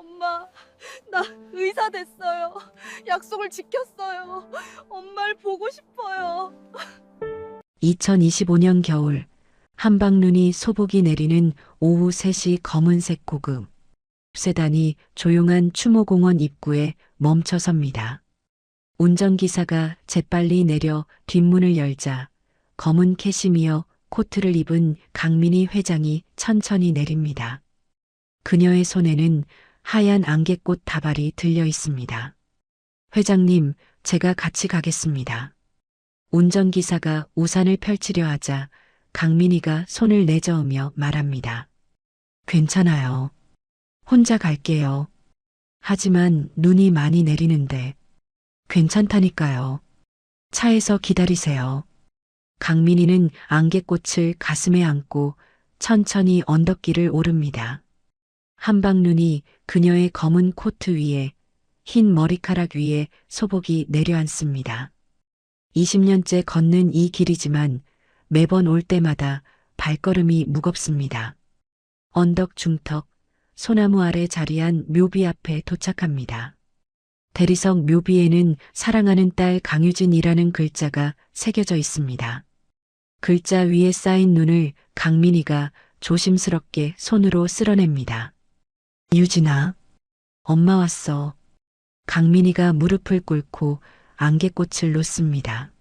엄마, 나 의사 됐어요. 약속을 지켰어요. 엄마를 보고 싶어요. 2025년 겨울 한방눈이 소복이 내리는 오후 3시 검은색 고급 세단이 조용한 추모공원 입구에 멈춰 섭니다. 운전기사가 재빨리 내려 뒷문을 열자 검은 캐시미어 코트를 입은 강민희 회장이 천천히 내립니다. 그녀의 손에는 하얀 안개꽃 다발이 들려 있습니다. 회장님, 제가 같이 가겠습니다. 운전기사가 우산을 펼치려 하자 강민희가 손을 내저으며 말합니다. 괜찮아요. 혼자 갈게요. 하지만 눈이 많이 내리는데 괜찮다니까요. 차에서 기다리세요. 강민희는 안개꽃을 가슴에 안고 천천히 언덕길을 오릅니다. 한방눈이 그녀의 검은 코트 위에 흰 머리카락 위에 소복이 내려앉습니다. 20년째 걷는 이 길이지만 매번 올 때마다 발걸음이 무겁습니다. 언덕 중턱, 소나무 아래 자리한 묘비 앞에 도착합니다. 대리석 묘비에는 사랑하는 딸 강유진이라는 글자가 새겨져 있습니다. 글자 위에 쌓인 눈을 강민희가 조심스럽게 손으로 쓸어냅니다. 유진아, 엄마 왔어. 강민희가 무릎을 꿇고 안개꽃을 놓습니다.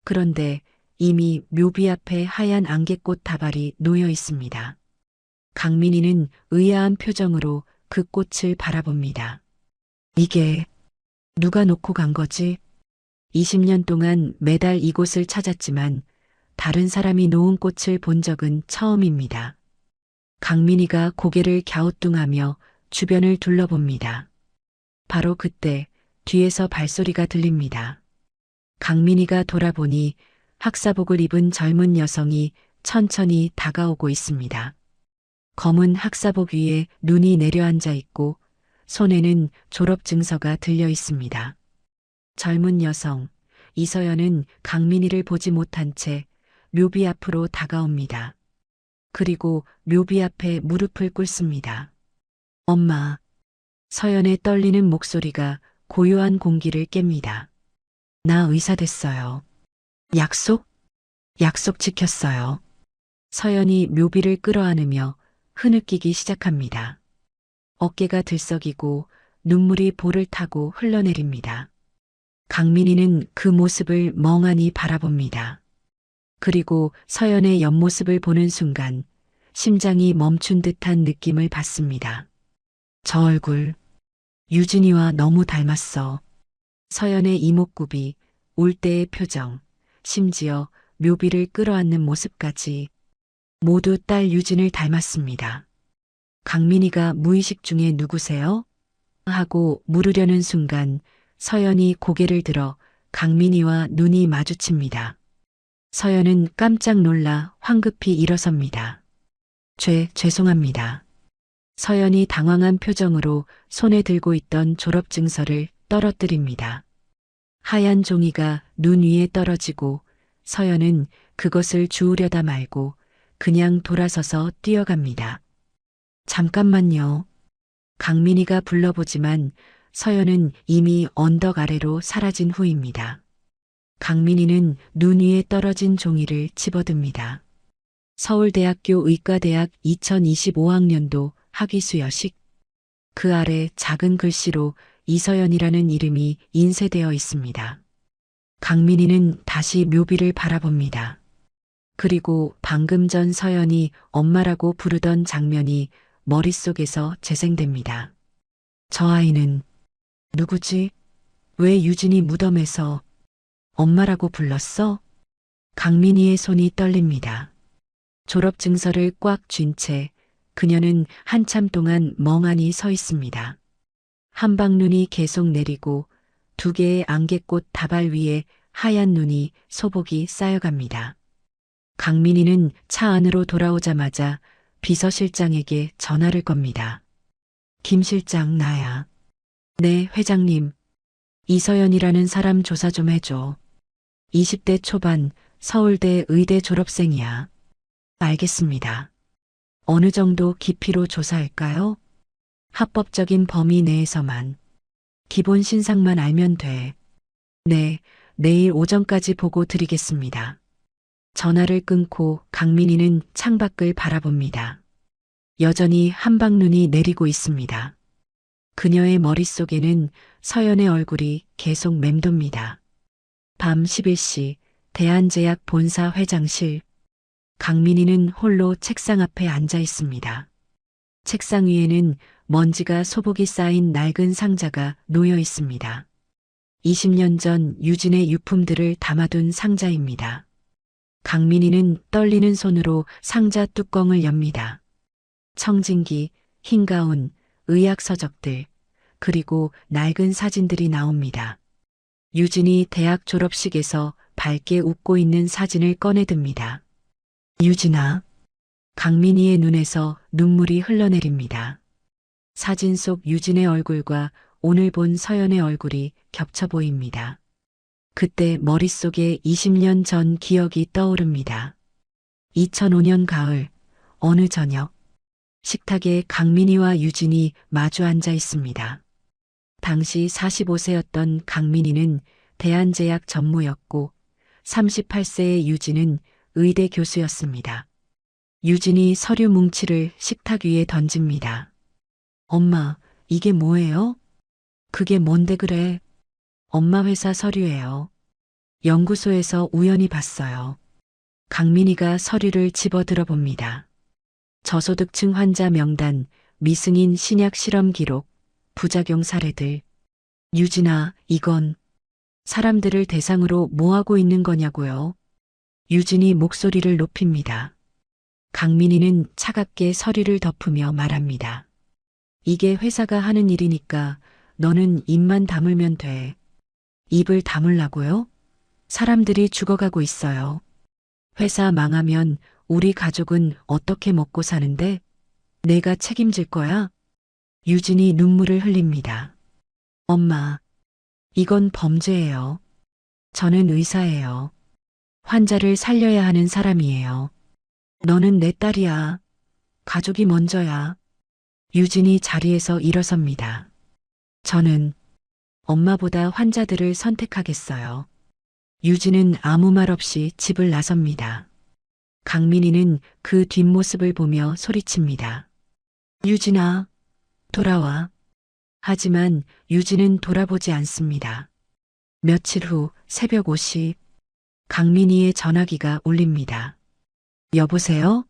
그런데 이미 묘비 앞에 하얀 안개꽃 다발이 놓여 있습니다. 강민희는 의아한 표정으로 그 꽃을 바라봅니다. 이게 누가 놓고 간 거지? 20년 동안 매달 이곳을 찾았지만 다른 사람이 놓은 꽃을 본 적은 처음입니다. 강민희가 고개를 갸우뚱하며 주변을 둘러봅니다. 바로 그때 뒤에서 발소리가 들립니다. 강민희가 돌아보니 학사복을 입은 젊은 여성이 천천히 다가오고 있습니다. 검은 학사복 위에 눈이 내려앉아 있고 손에는 졸업 증서가 들려 있습니다. 젊은 여성, 이서연은 강민희를 보지 못한 채 묘비 앞으로 다가옵니다. 그리고 묘비 앞에 무릎을 꿇습니다. 엄마, 서연의 떨리는 목소리가 고요한 공기를 깹니다. 나 의사 됐어요. 약속? 약속 지켰어요. 서연이 묘비를 끌어안으며 흐느끼기 시작합니다. 어깨가 들썩이고 눈물이 볼을 타고 흘러내립니다. 강민희는 그 모습을 멍하니 바라봅니다. 그리고 서연의 옆모습을 보는 순간 심장이 멈춘 듯한 느낌을 받습니다. 저 얼굴, 유진이와 너무 닮았어. 서연의 이목구비, 올 때의 표정, 심지어 묘비를 끌어안는 모습까지 모두 딸 유진을 닮았습니다. 강민희가 무의식 중에 누구세요? 하고 물으려는 순간 서연이 고개를 들어 강민희와 눈이 마주칩니다. 서연은 깜짝 놀라 황급히 일어섭니다. 죄송합니다. 서연이 당황한 표정으로 손에 들고 있던 졸업증서를 떨어뜨립니다. 하얀 종이가 눈 위에 떨어지고 서연은 그것을 주우려다 말고 그냥 돌아서서 뛰어갑니다. 잠깐만요. 강민희가 불러보지만 서연은 이미 언덕 아래로 사라진 후입니다. 강민희는 눈 위에 떨어진 종이를 집어듭니다. 서울대학교 의과대학 2025학년도 학위수 여식. 그 아래 작은 글씨로 이서연이라는 이름이 인쇄되어 있습니다. 강민희는 다시 묘비를 바라봅니다. 그리고 방금 전 서연이 엄마라고 부르던 장면이 머릿속에서 재생됩니다. 저 아이는 누구지? 왜 유진이 무덤에서 엄마라고 불렀어? 강민희의 손이 떨립니다. 졸업증서를 꽉 쥔 채 그녀는 한참 동안 멍하니 서 있습니다. 한방눈이 계속 내리고 두 개의 안개꽃 다발 위에 하얀 눈이 소복이 쌓여갑니다. 강민희는 차 안으로 돌아오자마자 비서실장에게 전화를 겁니다. 김 실장, 나야. 네, 회장님. 이서연이라는 사람 조사 좀 해줘. 20대 초반 서울대 의대 졸업생이야. 알겠습니다. 어느 정도 깊이로 조사할까요? 합법적인 범위 내에서만. 기본 신상만 알면 돼. 네, 내일 오전까지 보고 드리겠습니다. 전화를 끊고 강민희는 창밖을 바라봅니다. 여전히 한방눈이 내리고 있습니다. 그녀의 머릿속에는 서연의 얼굴이 계속 맴돕니다. 밤 11시 대한제약 본사 회장실. 강민희는 홀로 책상 앞에 앉아 있습니다. 책상 위에는 먼지가 소복이 쌓인 낡은 상자가 놓여 있습니다. 20년 전 유진의 유품들을 담아둔 상자입니다. 강민희는 떨리는 손으로 상자 뚜껑을 엽니다. 청진기, 흰 가운, 의학 서적들, 그리고 낡은 사진들이 나옵니다. 유진이 대학 졸업식에서 밝게 웃고 있는 사진을 꺼내듭니다. 유진아. 강민희의 눈에서 눈물이 흘러내립니다. 사진 속 유진의 얼굴과 오늘 본 서연의 얼굴이 겹쳐 보입니다. 그때 머릿속에 20년 전 기억이 떠오릅니다. 2005년 가을, 어느 저녁, 식탁에 강민희와 유진이 마주 앉아 있습니다. 당시 45세였던 강민희는 대한제약 전무였고 38세의 유진은 의대 교수였습니다. 유진이 서류 뭉치를 식탁 위에 던집니다. 엄마, 이게 뭐예요? 그게 뭔데 그래? 엄마 회사 서류예요. 연구소에서 우연히 봤어요. 강민희가 서류를 집어들어 봅니다. 저소득층 환자 명단, 미승인 신약 실험 기록, 부작용 사례들. 유진아, 이건 사람들을 대상으로 뭐 하고 있는 거냐고요? 유진이 목소리를 높입니다. 강민희는 차갑게 서류를 덮으며 말합니다. 이게 회사가 하는 일이니까 너는 입만 다물면 돼. 입을 다물라고요? 사람들이 죽어가고 있어요. 회사 망하면 우리 가족은 어떻게 먹고 사는데? 내가 책임질 거야? 유진이 눈물을 흘립니다. 엄마, 이건 범죄예요. 저는 의사예요. 환자를 살려야 하는 사람이에요. 너는 내 딸이야. 가족이 먼저야. 유진이 자리에서 일어섭니다. 저는 엄마보다 환자들을 선택하겠어요. 유진은 아무 말 없이 집을 나섭니다. 강민희는 그 뒷모습을 보며 소리칩니다. 유진아, 돌아와. 하지만 유진은 돌아보지 않습니다. 며칠 후 새벽 5시 강민희의 전화기가 울립니다. 여보세요?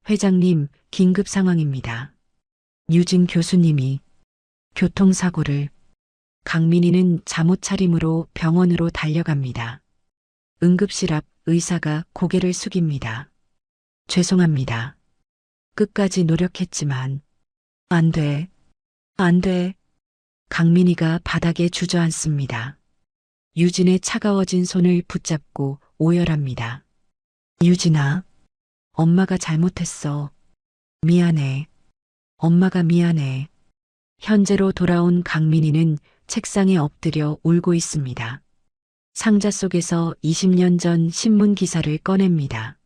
회장님, 긴급 상황입니다. 유진 교수님이 교통사고를. 강민희는 잠옷 차림으로 병원으로 달려갑니다. 응급실 앞 의사가 고개를 숙입니다. 죄송합니다. 끝까지 노력했지만 안 돼. 안 돼. 강민희가 바닥에 주저앉습니다. 유진의 차가워진 손을 붙잡고 오열합니다. 유진아, 엄마가 잘못했어. 미안해. 엄마가 미안해. 현재로 돌아온 강민희는 책상에 엎드려 울고 있습니다. 상자 속에서 20년 전 신문 기사를 꺼냅니다.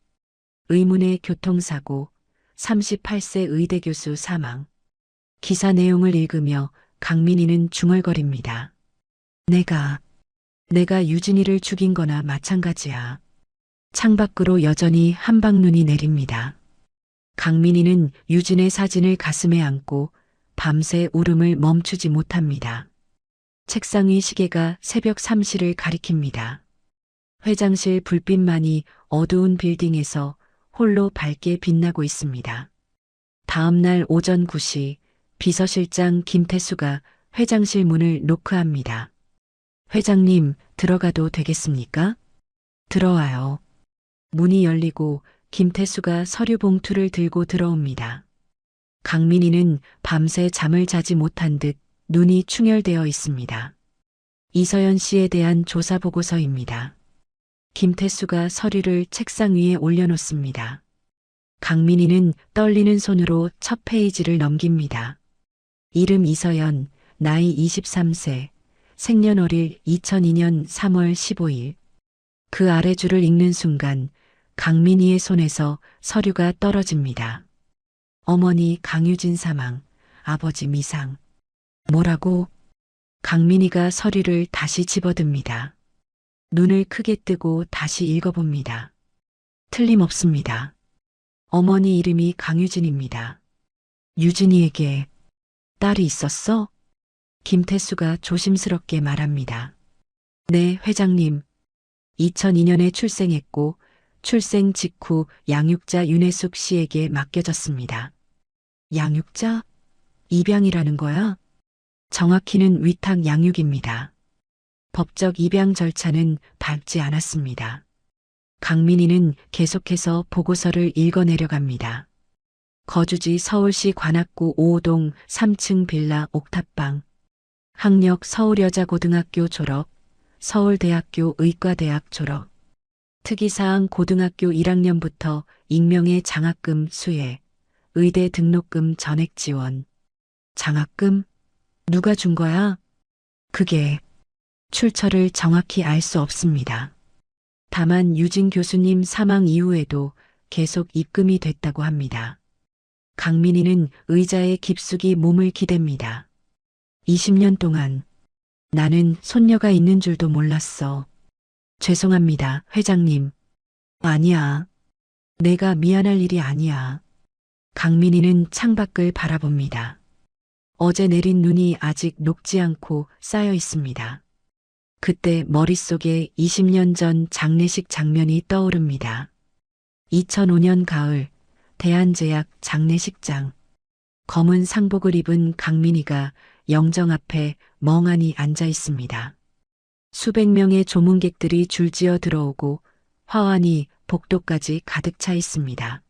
의문의 교통사고, 38세 의대 교수 사망. 기사 내용을 읽으며 강민희는 중얼거립니다. 내가 유진이를 죽인 거나 마찬가지야. 창밖으로 여전히 한방눈이 내립니다. 강민희는 유진의 사진을 가슴에 안고 밤새 울음을 멈추지 못합니다. 책상 위 시계가 새벽 3시를 가리킵니다. 회장실 불빛만이 어두운 빌딩에서 홀로 밝게 빛나고 있습니다. 다음 날 오전 9시 비서실장 김태수가 회장실 문을 노크합니다. 회장님, 들어가도 되겠습니까? 들어와요. 문이 열리고 김태수가 서류 봉투를 들고 들어옵니다. 강민희는 밤새 잠을 자지 못한 듯 눈이 충혈되어 있습니다. 이서연 씨에 대한 조사 보고서입니다. 김태수가 서류를 책상 위에 올려놓습니다. 강민희는 떨리는 손으로 첫 페이지를 넘깁니다. 이름 이서연, 나이 23세, 생년월일 2002년 3월 15일. 그 아래 줄을 읽는 순간 강민희의 손에서 서류가 떨어집니다. 어머니 강유진 사망, 아버지 미상. 뭐라고? 강민이가 서류를 다시 집어듭니다. 눈을 크게 뜨고 다시 읽어봅니다. 틀림없습니다. 어머니 이름이 강유진입니다. 유진이에게 딸이 있었어? 김태수가 조심스럽게 말합니다. 네, 회장님. 2002년에 출생했고 출생 직후 양육자 윤혜숙 씨에게 맡겨졌습니다. 양육자? 입양이라는 거야? 정확히는 위탁 양육입니다. 법적 입양 절차는 밟지 않았습니다. 강민이는 계속해서 보고서를 읽어내려갑니다. 거주지 서울시 관악구 5호동 3층 빌라 옥탑방. 학력 서울여자고등학교 졸업, 서울대학교 의과대학 졸업. 특이사항 고등학교 1학년부터 익명의 장학금 수혜, 의대 등록금 전액 지원. 장학금? 누가 준 거야? 그게 출처를 정확히 알 수 없습니다. 다만 유진 교수님 사망 이후에도 계속 입금이 됐다고 합니다. 강민이는 의자에 깊숙이 몸을 기댑니다. 20년 동안 나는 손녀가 있는 줄도 몰랐어. 죄송합니다, 회장님. 아니야. 내가 미안할 일이 아니야. 강민이는 창밖을 바라봅니다. 어제 내린 눈이 아직 녹지 않고 쌓여 있습니다. 그때 머릿속에 20년 전 장례식 장면이 떠오릅니다. 2005년 가을, 대한제약 장례식장. 검은 상복을 입은 강민이가 영정 앞에 멍하니 앉아 있습니다. 수백 명의 조문객들이 줄지어 들어오고 화환이 복도까지 가득 차 있습니다.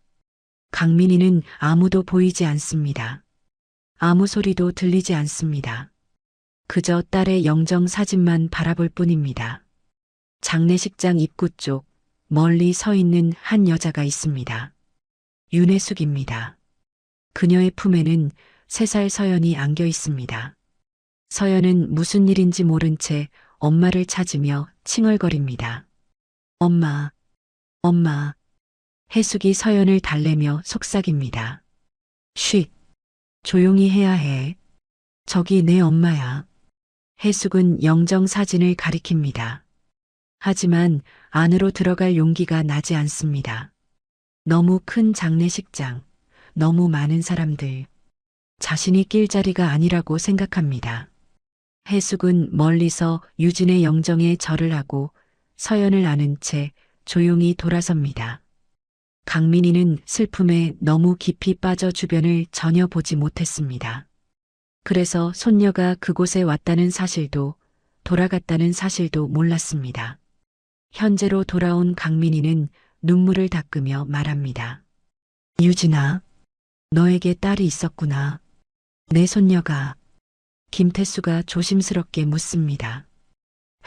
강민이는 아무도 보이지 않습니다. 아무 소리도 들리지 않습니다. 그저 딸의 영정 사진만 바라볼 뿐입니다. 장례식장 입구 쪽 멀리 서 있는 한 여자가 있습니다. 윤혜숙입니다. 그녀의 품에는 3살 서연이 안겨 있습니다. 서연은 무슨 일인지 모른 채 엄마를 찾으며 칭얼거립니다. 엄마, 엄마. 혜숙이 서연을 달래며 속삭입니다. 쉿, 조용히 해야 해. 저기 내 엄마야. 혜숙은 영정 사진을 가리킵니다. 하지만 안으로 들어갈 용기가 나지 않습니다. 너무 큰 장례식장, 너무 많은 사람들. 자신이 낄 자리가 아니라고 생각합니다. 혜숙은 멀리서 유진의 영정에 절을 하고 서연을 안은 채 조용히 돌아섭니다. 강민이는 슬픔에 너무 깊이 빠져 주변을 전혀 보지 못했습니다. 그래서 손녀가 그곳에 왔다는 사실도 돌아갔다는 사실도 몰랐습니다. 현재로 돌아온 강민이는 눈물을 닦으며 말합니다. 유진아, 너에게 딸이 있었구나. 내 손녀가. 김태수가 조심스럽게 묻습니다.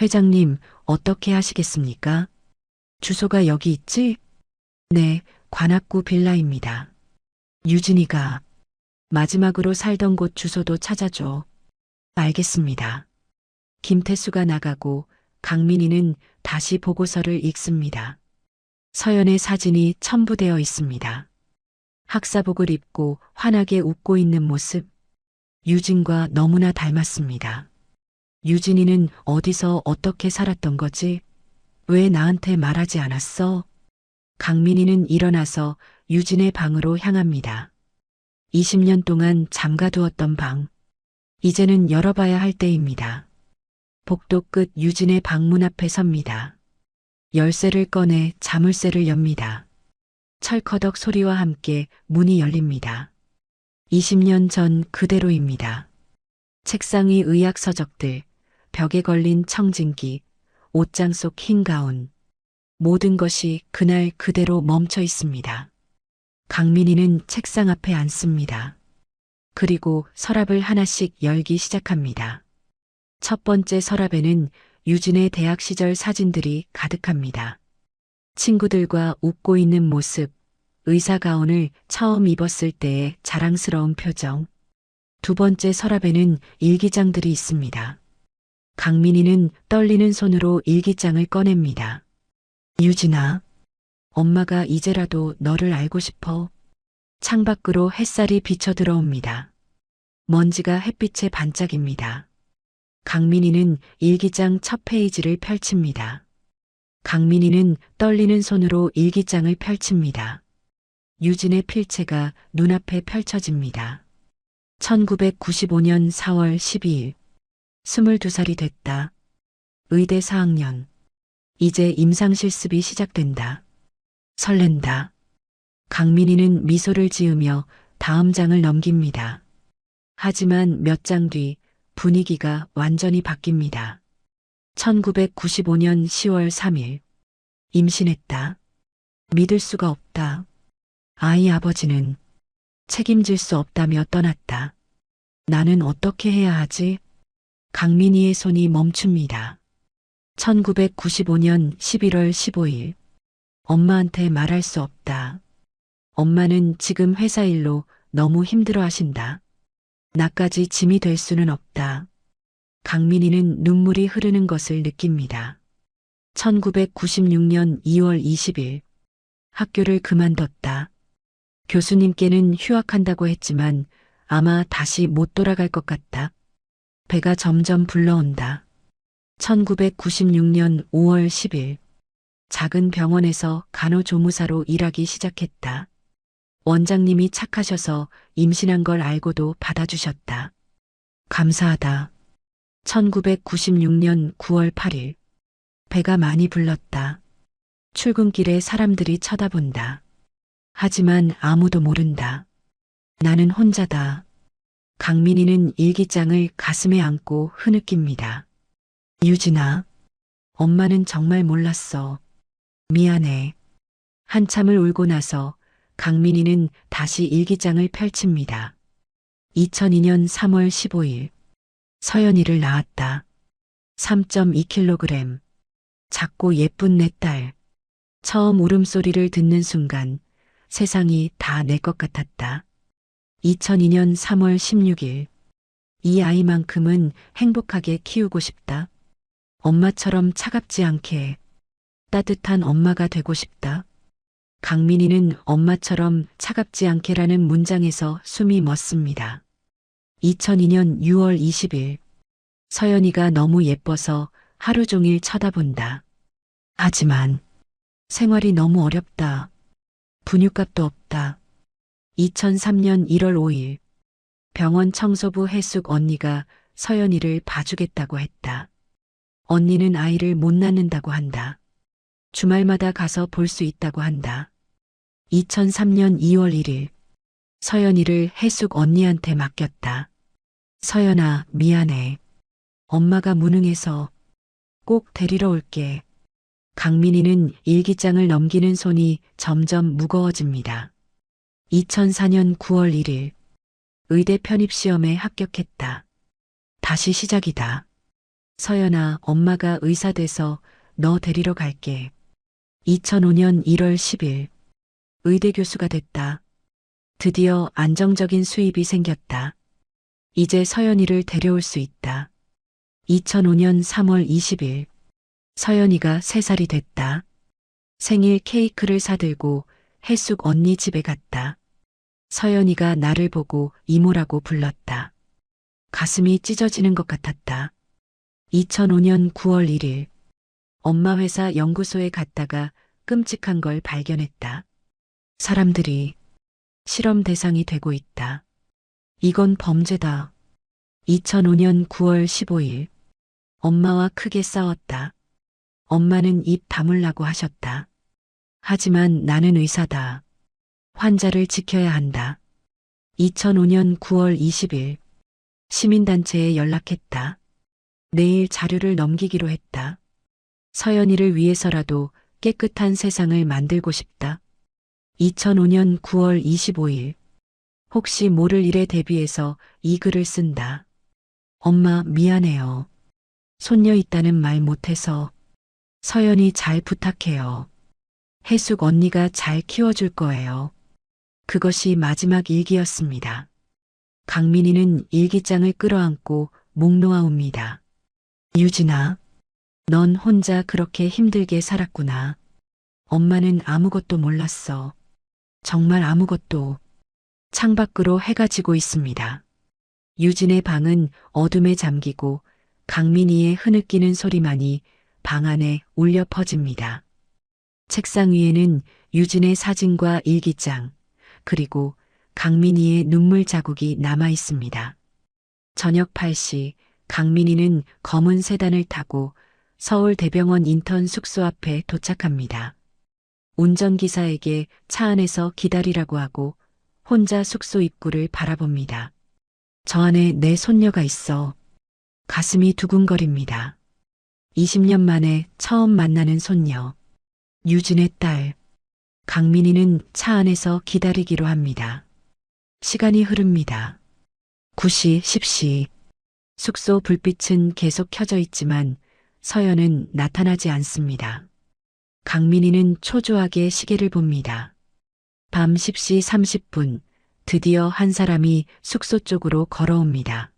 회장님, 어떻게 하시겠습니까? 주소가 여기 있지? 네, 관악구 빌라입니다. 유진이가 마지막으로 살던 곳 주소도 찾아줘. 알겠습니다. 김태수가 나가고 강민이는 다시 보고서를 읽습니다. 서연의 사진이 첨부되어 있습니다. 학사복을 입고 환하게 웃고 있는 모습. 유진과 너무나 닮았습니다. 유진이는 어디서 어떻게 살았던 거지? 왜 나한테 말하지 않았어? 강민이는 일어나서 유진의 방으로 향합니다. 20년 동안 잠가두었던 방. 이제는 열어봐야 할 때입니다. 복도 끝 유진의 방문 앞에 섭니다. 열쇠를 꺼내 자물쇠를 엽니다. 철커덕 소리와 함께 문이 열립니다. 20년 전 그대로입니다. 책상 위 의학 서적들, 벽에 걸린 청진기, 옷장 속 흰 가운. 모든 것이 그날 그대로 멈춰 있습니다. 강민이는 책상 앞에 앉습니다. 그리고 서랍을 하나씩 열기 시작합니다. 첫 번째 서랍에는 유진의 대학 시절 사진들이 가득합니다. 친구들과 웃고 있는 모습, 의사 가운을 처음 입었을 때의 자랑스러운 표정. 두 번째 서랍에는 일기장들이 있습니다. 강민이는 떨리는 손으로 일기장을 꺼냅니다. 유진아, 엄마가 이제라도 너를 알고 싶어. 창밖으로 햇살이 비쳐 들어옵니다. 먼지가 햇빛에 반짝입니다. 강민이는 일기장 첫 페이지를 펼칩니다. 강민이는 떨리는 손으로 일기장을 펼칩니다. 유진의 필체가 눈앞에 펼쳐집니다. 1995년 4월 12일. 22살이 됐다. 의대 4학년. 이제 임상실습이 시작된다. 설렌다. 강민이는 미소를 지으며 다음 장을 넘깁니다. 하지만 몇 장 뒤 분위기가 완전히 바뀝니다. 1995년 10월 3일. 임신했다. 믿을 수가 없다. 아이 아버지는 책임질 수 없다며 떠났다. 나는 어떻게 해야 하지? 강민이의 손이 멈춥니다. 1995년 11월 15일. 엄마한테 말할 수 없다. 엄마는 지금 회사 일로 너무 힘들어 하신다. 나까지 짐이 될 수는 없다. 강민이는 눈물이 흐르는 것을 느낍니다. 1996년 2월 20일. 학교를 그만뒀다. 교수님께는 휴학한다고 했지만 아마 다시 못 돌아갈 것 같다. 배가 점점 불러온다. 1996년 5월 10일. 작은 병원에서 간호조무사로 일하기 시작했다. 원장님이 착하셔서 임신한 걸 알고도 받아주셨다. 감사하다. 1996년 9월 8일. 배가 많이 불렀다. 출근길에 사람들이 쳐다본다. 하지만 아무도 모른다. 나는 혼자다. 강민이는 일기장을 가슴에 안고 흐느낍니다. 유진아, 엄마는 정말 몰랐어. 미안해. 한참을 울고 나서 강민이는 다시 일기장을 펼칩니다. 2002년 3월 15일. 서연이를 낳았다. 3.2kg. 작고 예쁜 내 딸. 처음 울음소리를 듣는 순간 세상이 다 내 것 같았다. 2002년 3월 16일. 이 아이만큼은 행복하게 키우고 싶다. 엄마처럼 차갑지 않게 따뜻한 엄마가 되고 싶다. 강민이는 엄마처럼 차갑지 않게라는 문장에서 숨이 멎습니다. 2002년 6월 20일. 서연이가 너무 예뻐서 하루 종일 쳐다본다. 하지만 생활이 너무 어렵다. 분유값도 없다. 2003년 1월 5일. 병원 청소부 해숙 언니가 서연이를 봐주겠다고 했다. 언니는 아이를 못 낳는다고 한다. 주말마다 가서 볼 수 있다고 한다. 2003년 2월 1일. 서연이를 해숙 언니한테 맡겼다. 서연아, 미안해. 엄마가 무능해서 꼭 데리러 올게. 강민이는 일기장을 넘기는 손이 점점 무거워집니다. 2004년 9월 1일. 의대 편입시험에 합격했다. 다시 시작이다. 서연아, 엄마가 의사 돼서 너 데리러 갈게. 2005년 1월 10일. 의대 교수가 됐다. 드디어 안정적인 수입이 생겼다. 이제 서연이를 데려올 수 있다. 2005년 3월 20일. 서연이가 3살이 됐다. 생일 케이크를 사들고 해숙 언니 집에 갔다. 서연이가 나를 보고 이모라고 불렀다. 가슴이 찢어지는 것 같았다. 2005년 9월 1일. 엄마 회사 연구소에 갔다가 끔찍한 걸 발견했다. 사람들이 실험 대상이 되고 있다. 이건 범죄다. 2005년 9월 15일. 엄마와 크게 싸웠다. 엄마는 입 다물라고 하셨다. 하지만 나는 의사다. 환자를 지켜야 한다. 2005년 9월 20일. 시민단체에 연락했다. 내일 자료를 넘기기로 했다. 서연이를 위해서라도 깨끗한 세상을 만들고 싶다. 2005년 9월 25일. 혹시 모를 일에 대비해서 이 글을 쓴다. 엄마, 미안해요. 손녀 있다는 말 못해서. 서연이 잘 부탁해요. 해숙 언니가 잘 키워줄 거예요. 그것이 마지막 일기였습니다. 강민이는 일기장을 끌어안고 목 놓아옵니다. 유진아, 넌 혼자 그렇게 힘들게 살았구나. 엄마는 아무것도 몰랐어. 정말 아무것도. 창밖으로 해가 지고 있습니다. 유진의 방은 어둠에 잠기고 강민희의 흐느끼는 소리만이 방 안에 울려 퍼집니다. 책상 위에는 유진의 사진과 일기장, 그리고 강민희의 눈물 자국이 남아 있습니다. 저녁 8시 강민희는 검은 세단을 타고 서울대병원 인턴 숙소 앞에 도착합니다. 운전기사에게 차 안에서 기다리라고 하고 혼자 숙소 입구를 바라봅니다. 저 안에 내 손녀가 있어. 가슴이 두근거립니다. 20년 만에 처음 만나는 손녀. 유진의 딸. 강민희는 차 안에서 기다리기로 합니다. 시간이 흐릅니다. 9시, 10시. 숙소 불빛은 계속 켜져 있지만 서연은 나타나지 않습니다. 강민희는 초조하게 시계를 봅니다. 밤 10시 30분, 드디어 한 사람이 숙소 쪽으로 걸어옵니다.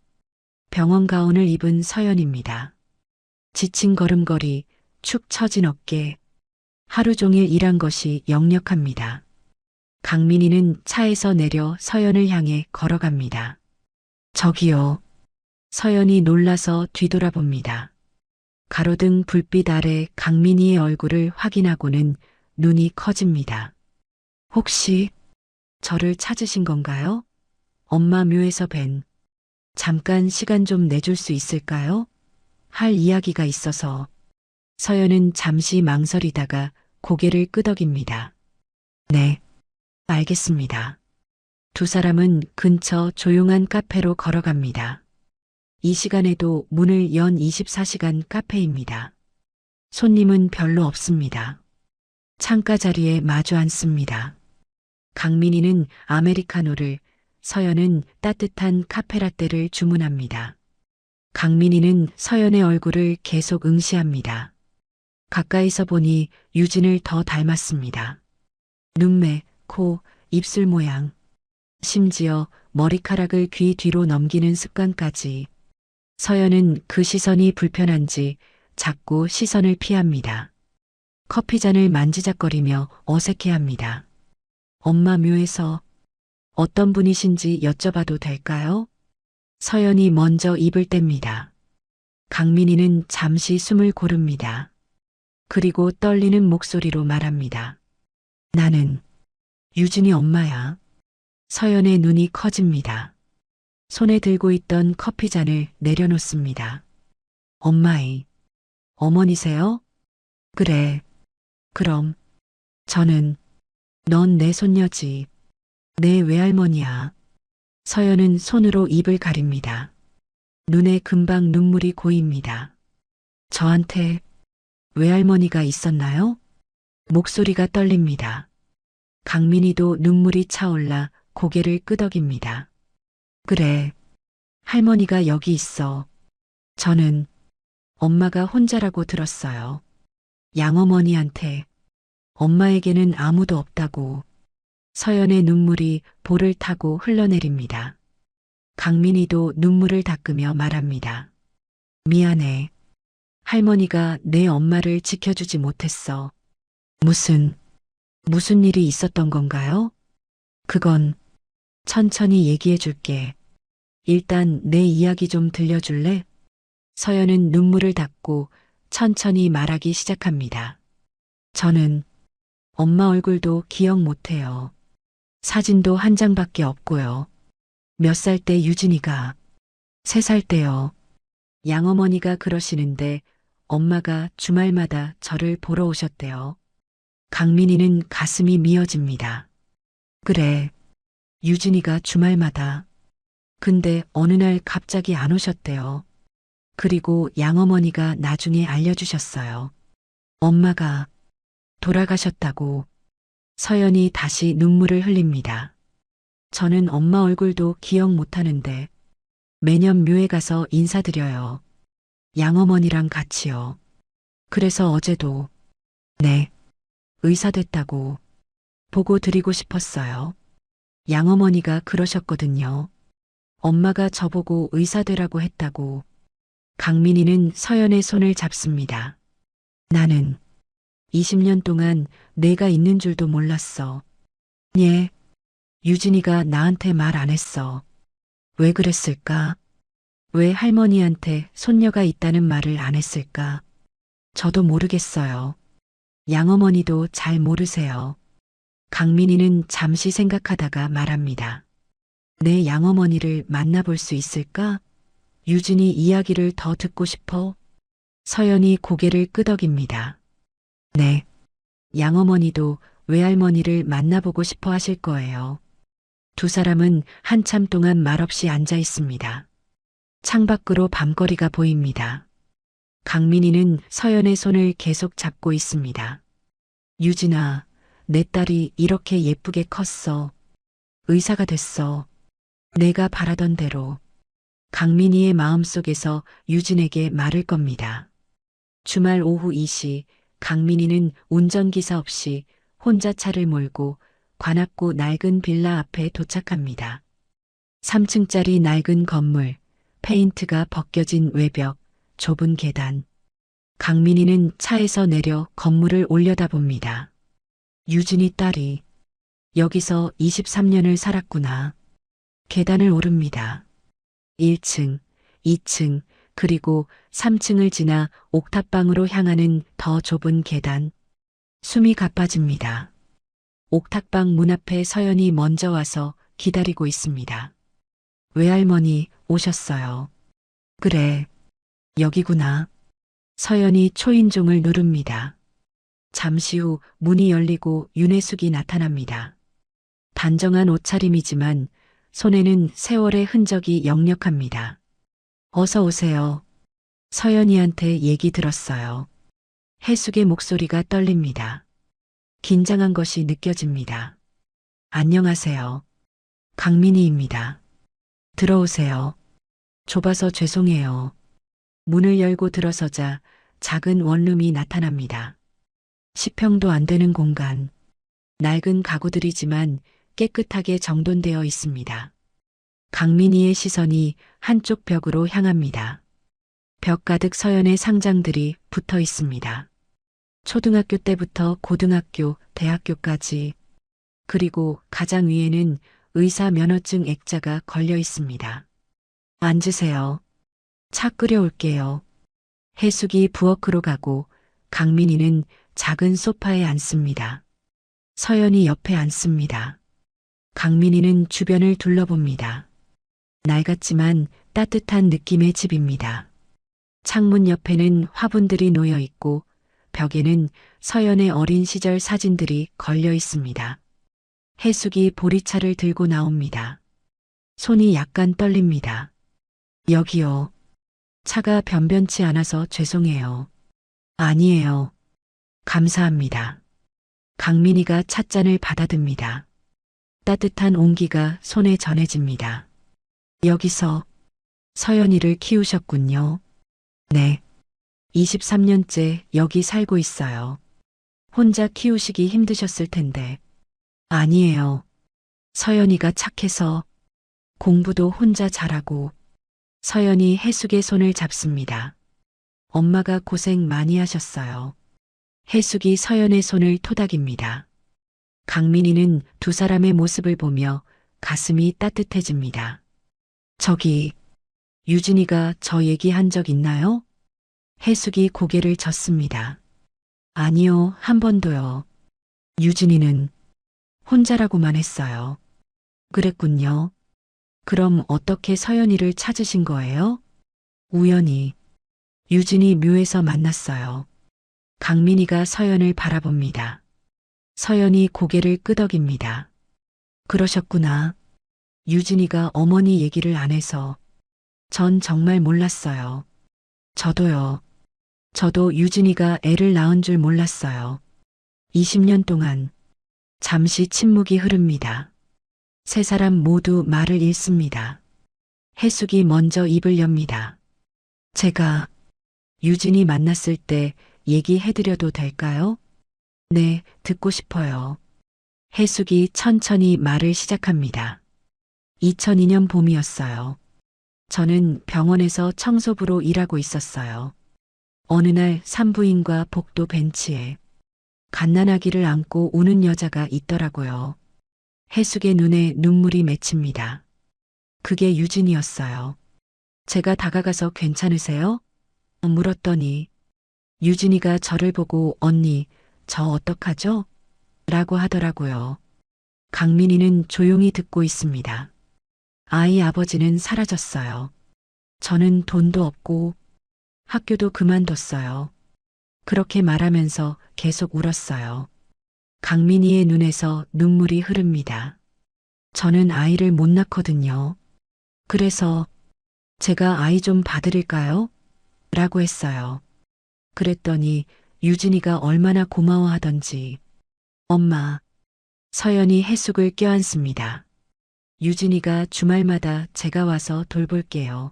병원 가운을 입은 서연입니다. 지친 걸음걸이, 축 처진 어깨, 하루 종일 일한 것이 역력합니다. 강민희는 차에서 내려 서연을 향해 걸어갑니다. 저기요. 서연이 놀라서 뒤돌아봅니다. 가로등 불빛 아래 강민희의 얼굴을 확인하고는 눈이 커집니다. 혹시 저를 찾으신 건가요? 엄마 묘에서 뵌. 잠깐 시간 좀 내줄 수 있을까요? 할 이야기가 있어서. 서연은 잠시 망설이다가 고개를 끄덕입니다. 네, 알겠습니다. 두 사람은 근처 조용한 카페로 걸어갑니다. 이 시간에도 문을 연 24시간 카페입니다. 손님은 별로 없습니다. 창가 자리에 마주 앉습니다. 강민희는 아메리카노를, 서연은 따뜻한 카페라떼를 주문합니다. 강민희는 서연의 얼굴을 계속 응시합니다. 가까이서 보니 유진을 더 닮았습니다. 눈매, 코, 입술 모양, 심지어 머리카락을 귀 뒤로 넘기는 습관까지. 서연은 그 시선이 불편한지 자꾸 시선을 피합니다. 커피잔을 만지작거리며 어색해합니다. 엄마 묘에서 어떤 분이신지 여쭤봐도 될까요? 서연이 먼저 입을 뗍니다. 강민희는 잠시 숨을 고릅니다. 그리고 떨리는 목소리로 말합니다. 나는 유진이 엄마야. 서연의 눈이 커집니다. 손에 들고 있던 커피잔을 내려놓습니다. 엄마이, 어머니세요? 그래. 그럼 저는 넌 내 손녀지. 내 외할머니야. 서연은 손으로 입을 가립니다. 눈에 금방 눈물이 고입니다. 저한테 외할머니가 있었나요? 목소리가 떨립니다. 강민희도 눈물이 차올라 고개를 끄덕입니다. 그래, 할머니가 여기 있어. 저는 엄마가 혼자라고 들었어요. 양어머니한테. 엄마에게는 아무도 없다고. 서연의 눈물이 볼을 타고 흘러내립니다. 강민희도 눈물을 닦으며 말합니다. 미안해. 할머니가 내 엄마를 지켜주지 못했어. 무슨 일이 있었던 건가요? 그건 천천히 얘기해 줄게. 일단 내 이야기 좀 들려줄래? 서연은 눈물을 닦고 천천히 말하기 시작합니다. 저는 엄마 얼굴도 기억 못해요. 사진도 한 장밖에 없고요. 몇 살 때 유진이가 3살 때요. 양어머니가 그러시는데 엄마가 주말마다 저를 보러 오셨대요. 강민희는 가슴이 미어집니다. 그래, 유진이가 주말마다. 근데 어느 날 갑자기 안 오셨대요. 그리고 양어머니가 나중에 알려주셨어요. 엄마가 돌아가셨다고. 서연이 다시 눈물을 흘립니다. 저는 엄마 얼굴도 기억 못하는데 매년 묘에 가서 인사드려요. 양어머니랑 같이요. 그래서 어제도 네, 의사 됐다고 보고 드리고 싶었어요. 양어머니가 그러셨거든요. 엄마가 저보고 의사 되라고 했다고. 강민희는 서연의 손을 잡습니다. 나는 20년 동안 내가 있는 줄도 몰랐어. 예, 유진이가 나한테 말 안 했어. 왜 그랬을까? 왜 할머니한테 손녀가 있다는 말을 안 했을까? 저도 모르겠어요. 양어머니도 잘 모르세요. 강민이는 잠시 생각하다가 말합니다. 내 양어머니를 만나볼 수 있을까? 유진이 이야기를 더 듣고 싶어? 서연이 고개를 끄덕입니다. 네. 양어머니도 외할머니를 만나보고 싶어 하실 거예요. 두 사람은 한참 동안 말없이 앉아 있습니다. 창밖으로 밤거리가 보입니다. 강민이는 서연의 손을 계속 잡고 있습니다. 유진아, 내 딸이 이렇게 예쁘게 컸어. 의사가 됐어. 내가 바라던 대로. 강민이의 마음속에서 유진에게 말을 겁니다. 주말 오후 2시 강민이는 운전기사 없이 혼자 차를 몰고 관악구 낡은 빌라 앞에 도착합니다. 3층짜리 낡은 건물, 페인트가 벗겨진 외벽, 좁은 계단. 강민이는 차에서 내려 건물을 올려다봅니다. 유진이 딸이 여기서 23년을 살았구나. 계단을 오릅니다. 1층, 2층, 그리고 3층을 지나 옥탑방으로 향하는 더 좁은 계단. 숨이 가빠집니다. 옥탑방 문 앞에 서연이 먼저 와서 기다리고 있습니다. 외할머니 오셨어요. 그래, 여기구나. 서연이 초인종을 누릅니다. 잠시 후 문이 열리고 윤혜숙이 나타납니다. 단정한 옷차림이지만 손에는 세월의 흔적이 역력합니다. 어서 오세요. 서연이한테 얘기 들었어요. 혜숙의 목소리가 떨립니다. 긴장한 것이 느껴집니다. 안녕하세요. 강민희입니다. 들어오세요. 좁아서 죄송해요. 문을 열고 들어서자 작은 원룸이 나타납니다. 10평도 안 되는 공간. 낡은 가구들이지만 깨끗하게 정돈되어 있습니다. 강민희의 시선이 한쪽 벽으로 향합니다. 벽 가득 서연의 상장들이 붙어 있습니다. 초등학교 때부터 고등학교, 대학교까지. 그리고 가장 위에는 의사 면허증 액자가 걸려 있습니다. 앉으세요. 차 끓여올게요. 혜숙이 부엌으로 가고 강민이는 작은 소파에 앉습니다. 서연이 옆에 앉습니다. 강민이는 주변을 둘러봅니다. 낡았지만 따뜻한 느낌의 집입니다. 창문 옆에는 화분들이 놓여 있고 벽에는 서연의 어린 시절 사진들이 걸려 있습니다. 혜숙이 보리차를 들고 나옵니다. 손이 약간 떨립니다. 여기요. 차가 변변치 않아서 죄송해요. 아니에요. 감사합니다. 강민이가 찻잔을 받아듭니다. 따뜻한 온기가 손에 전해집니다. 여기서 서연이를 키우셨군요. 네. 23년째 여기 살고 있어요. 혼자 키우시기 힘드셨을 텐데. 아니에요. 서연이가 착해서 공부도 혼자 잘하고. 서연이 혜숙의 손을 잡습니다. 엄마가 고생 많이 하셨어요. 혜숙이 서연의 손을 토닥입니다. 강민이는 두 사람의 모습을 보며 가슴이 따뜻해집니다. 저기, 유진이가 저 얘기한 적 있나요? 혜숙이 고개를 젓습니다. 아니요, 한 번도요. 유진이는 혼자라고만 했어요. 그랬군요. 그럼 어떻게 서연이를 찾으신 거예요? 우연히. 유진이 묘에서 만났어요. 강민이가 서연을 바라봅니다. 서연이 고개를 끄덕입니다. 그러셨구나. 유진이가 어머니 얘기를 안 해서. 전 정말 몰랐어요. 저도요. 저도 유진이가 애를 낳은 줄 몰랐어요. 20년 동안. 잠시 침묵이 흐릅니다. 세 사람 모두 말을 잃습니다. 혜숙이 먼저 입을 엽니다. 제가 유진이 만났을 때 얘기해드려도 될까요? 네, 듣고 싶어요. 혜숙이 천천히 말을 시작합니다. 2002년 봄이었어요. 저는 병원에서 청소부로 일하고 있었어요. 어느 날 산부인과 복도 벤치에 갓난아기를 안고 우는 여자가 있더라고요. 혜숙의 눈에 눈물이 맺힙니다. 그게 유진이었어요. 제가 다가가서 괜찮으세요? 물었더니 유진이가 저를 보고 언니, 저 어떡하죠? 라고 하더라고요. 강민이는 조용히 듣고 있습니다. 아이 아버지는 사라졌어요. 저는 돈도 없고 학교도 그만뒀어요. 그렇게 말하면서 계속 울었어요. 강민이의 눈에서 눈물이 흐릅니다. 저는 아이를 못 낳거든요. 그래서 제가 아이 좀 봐드릴까요? 라고 했어요. 그랬더니 유진이가 얼마나 고마워하던지. 엄마, 서연이 해숙을 껴안습니다. 유진이가 주말마다 제가 와서 돌볼게요.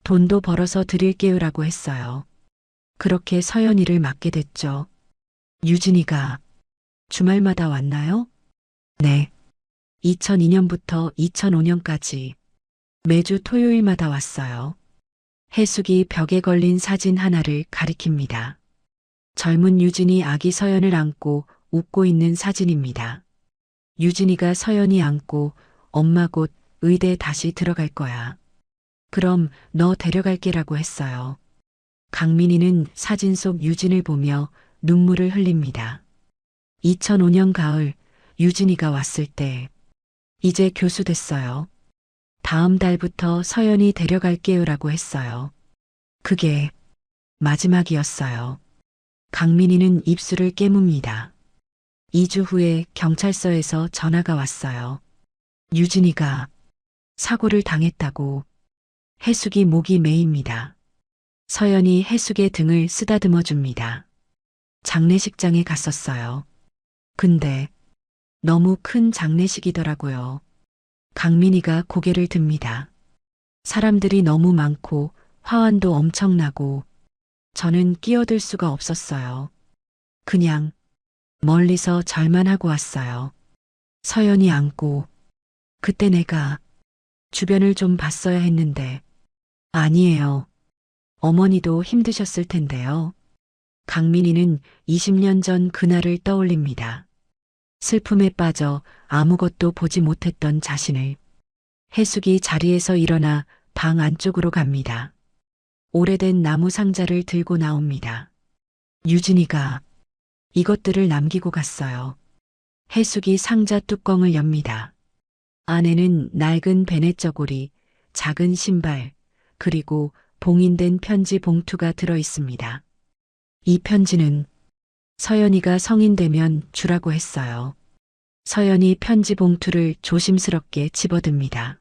돈도 벌어서 드릴게요라고 했어요. 그렇게 서연이를 맡게 됐죠. 유진이가 주말마다 왔나요? 네. 2002년부터 2005년까지 매주 토요일마다 왔어요. 해숙이 벽에 걸린 사진 하나를 가리킵니다. 젊은 유진이 아기 서연을 안고 웃고 있는 사진입니다. 유진이가 서연이 안고 엄마 곧 의대 다시 들어갈 거야. 그럼 너 데려갈게라고 했어요. 강민이는 사진 속 유진을 보며 눈물을 흘립니다. 2005년 가을 유진이가 왔을 때 이제 교수 됐어요. 다음 달부터 서연이 데려갈게요라고 했어요. 그게 마지막이었어요. 강민이는 입술을 깨뭅니다. 2주 후에 경찰서에서 전화가 왔어요. 유진이가 사고를 당했다고. 해숙이 목이 메입니다. 서연이 해숙의 등을 쓰다듬어 줍니다. 장례식장에 갔었어요. 근데 너무 큰 장례식이더라고요. 강민이가 고개를 듭니다. 사람들이 너무 많고 화환도 엄청나고 저는 끼어들 수가 없었어요. 그냥 멀리서 절만 하고 왔어요. 서연이 안고 그때 내가 주변을 좀 봤어야 했는데 아니에요. 어머니도 힘드셨을 텐데요. 강민이는 20년 전 그날을 떠올립니다. 슬픔에 빠져 아무것도 보지 못했던 자신을. 해숙이 자리에서 일어나 방 안쪽으로 갑니다. 오래된 나무 상자를 들고 나옵니다. 유진이가 이것들을 남기고 갔어요. 해숙이 상자 뚜껑을 엽니다. 안에는 낡은 베네 저고리, 작은 신발, 그리고 봉인된 편지 봉투가 들어 있습니다. 이 편지는 서연이가 성인 되면 주라고 했어요. 서연이 편지 봉투를 조심스럽게 집어듭니다.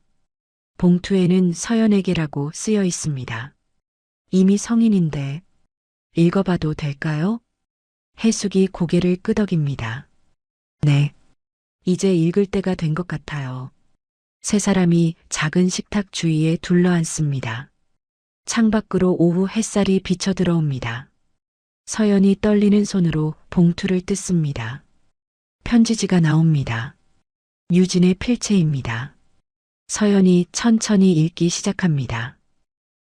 봉투에는 서연에게라고 쓰여 있습니다. 이미 성인인데 읽어봐도 될까요? 해숙이 고개를 끄덕입니다. 네. 이제 읽을 때가 된 것 같아요. 세 사람이 작은 식탁 주위에 둘러앉습니다. 창밖으로 오후 햇살이 비쳐 들어옵니다. 서연이 떨리는 손으로 봉투를 뜯습니다. 편지지가 나옵니다. 유진의 필체입니다. 서연이 천천히 읽기 시작합니다.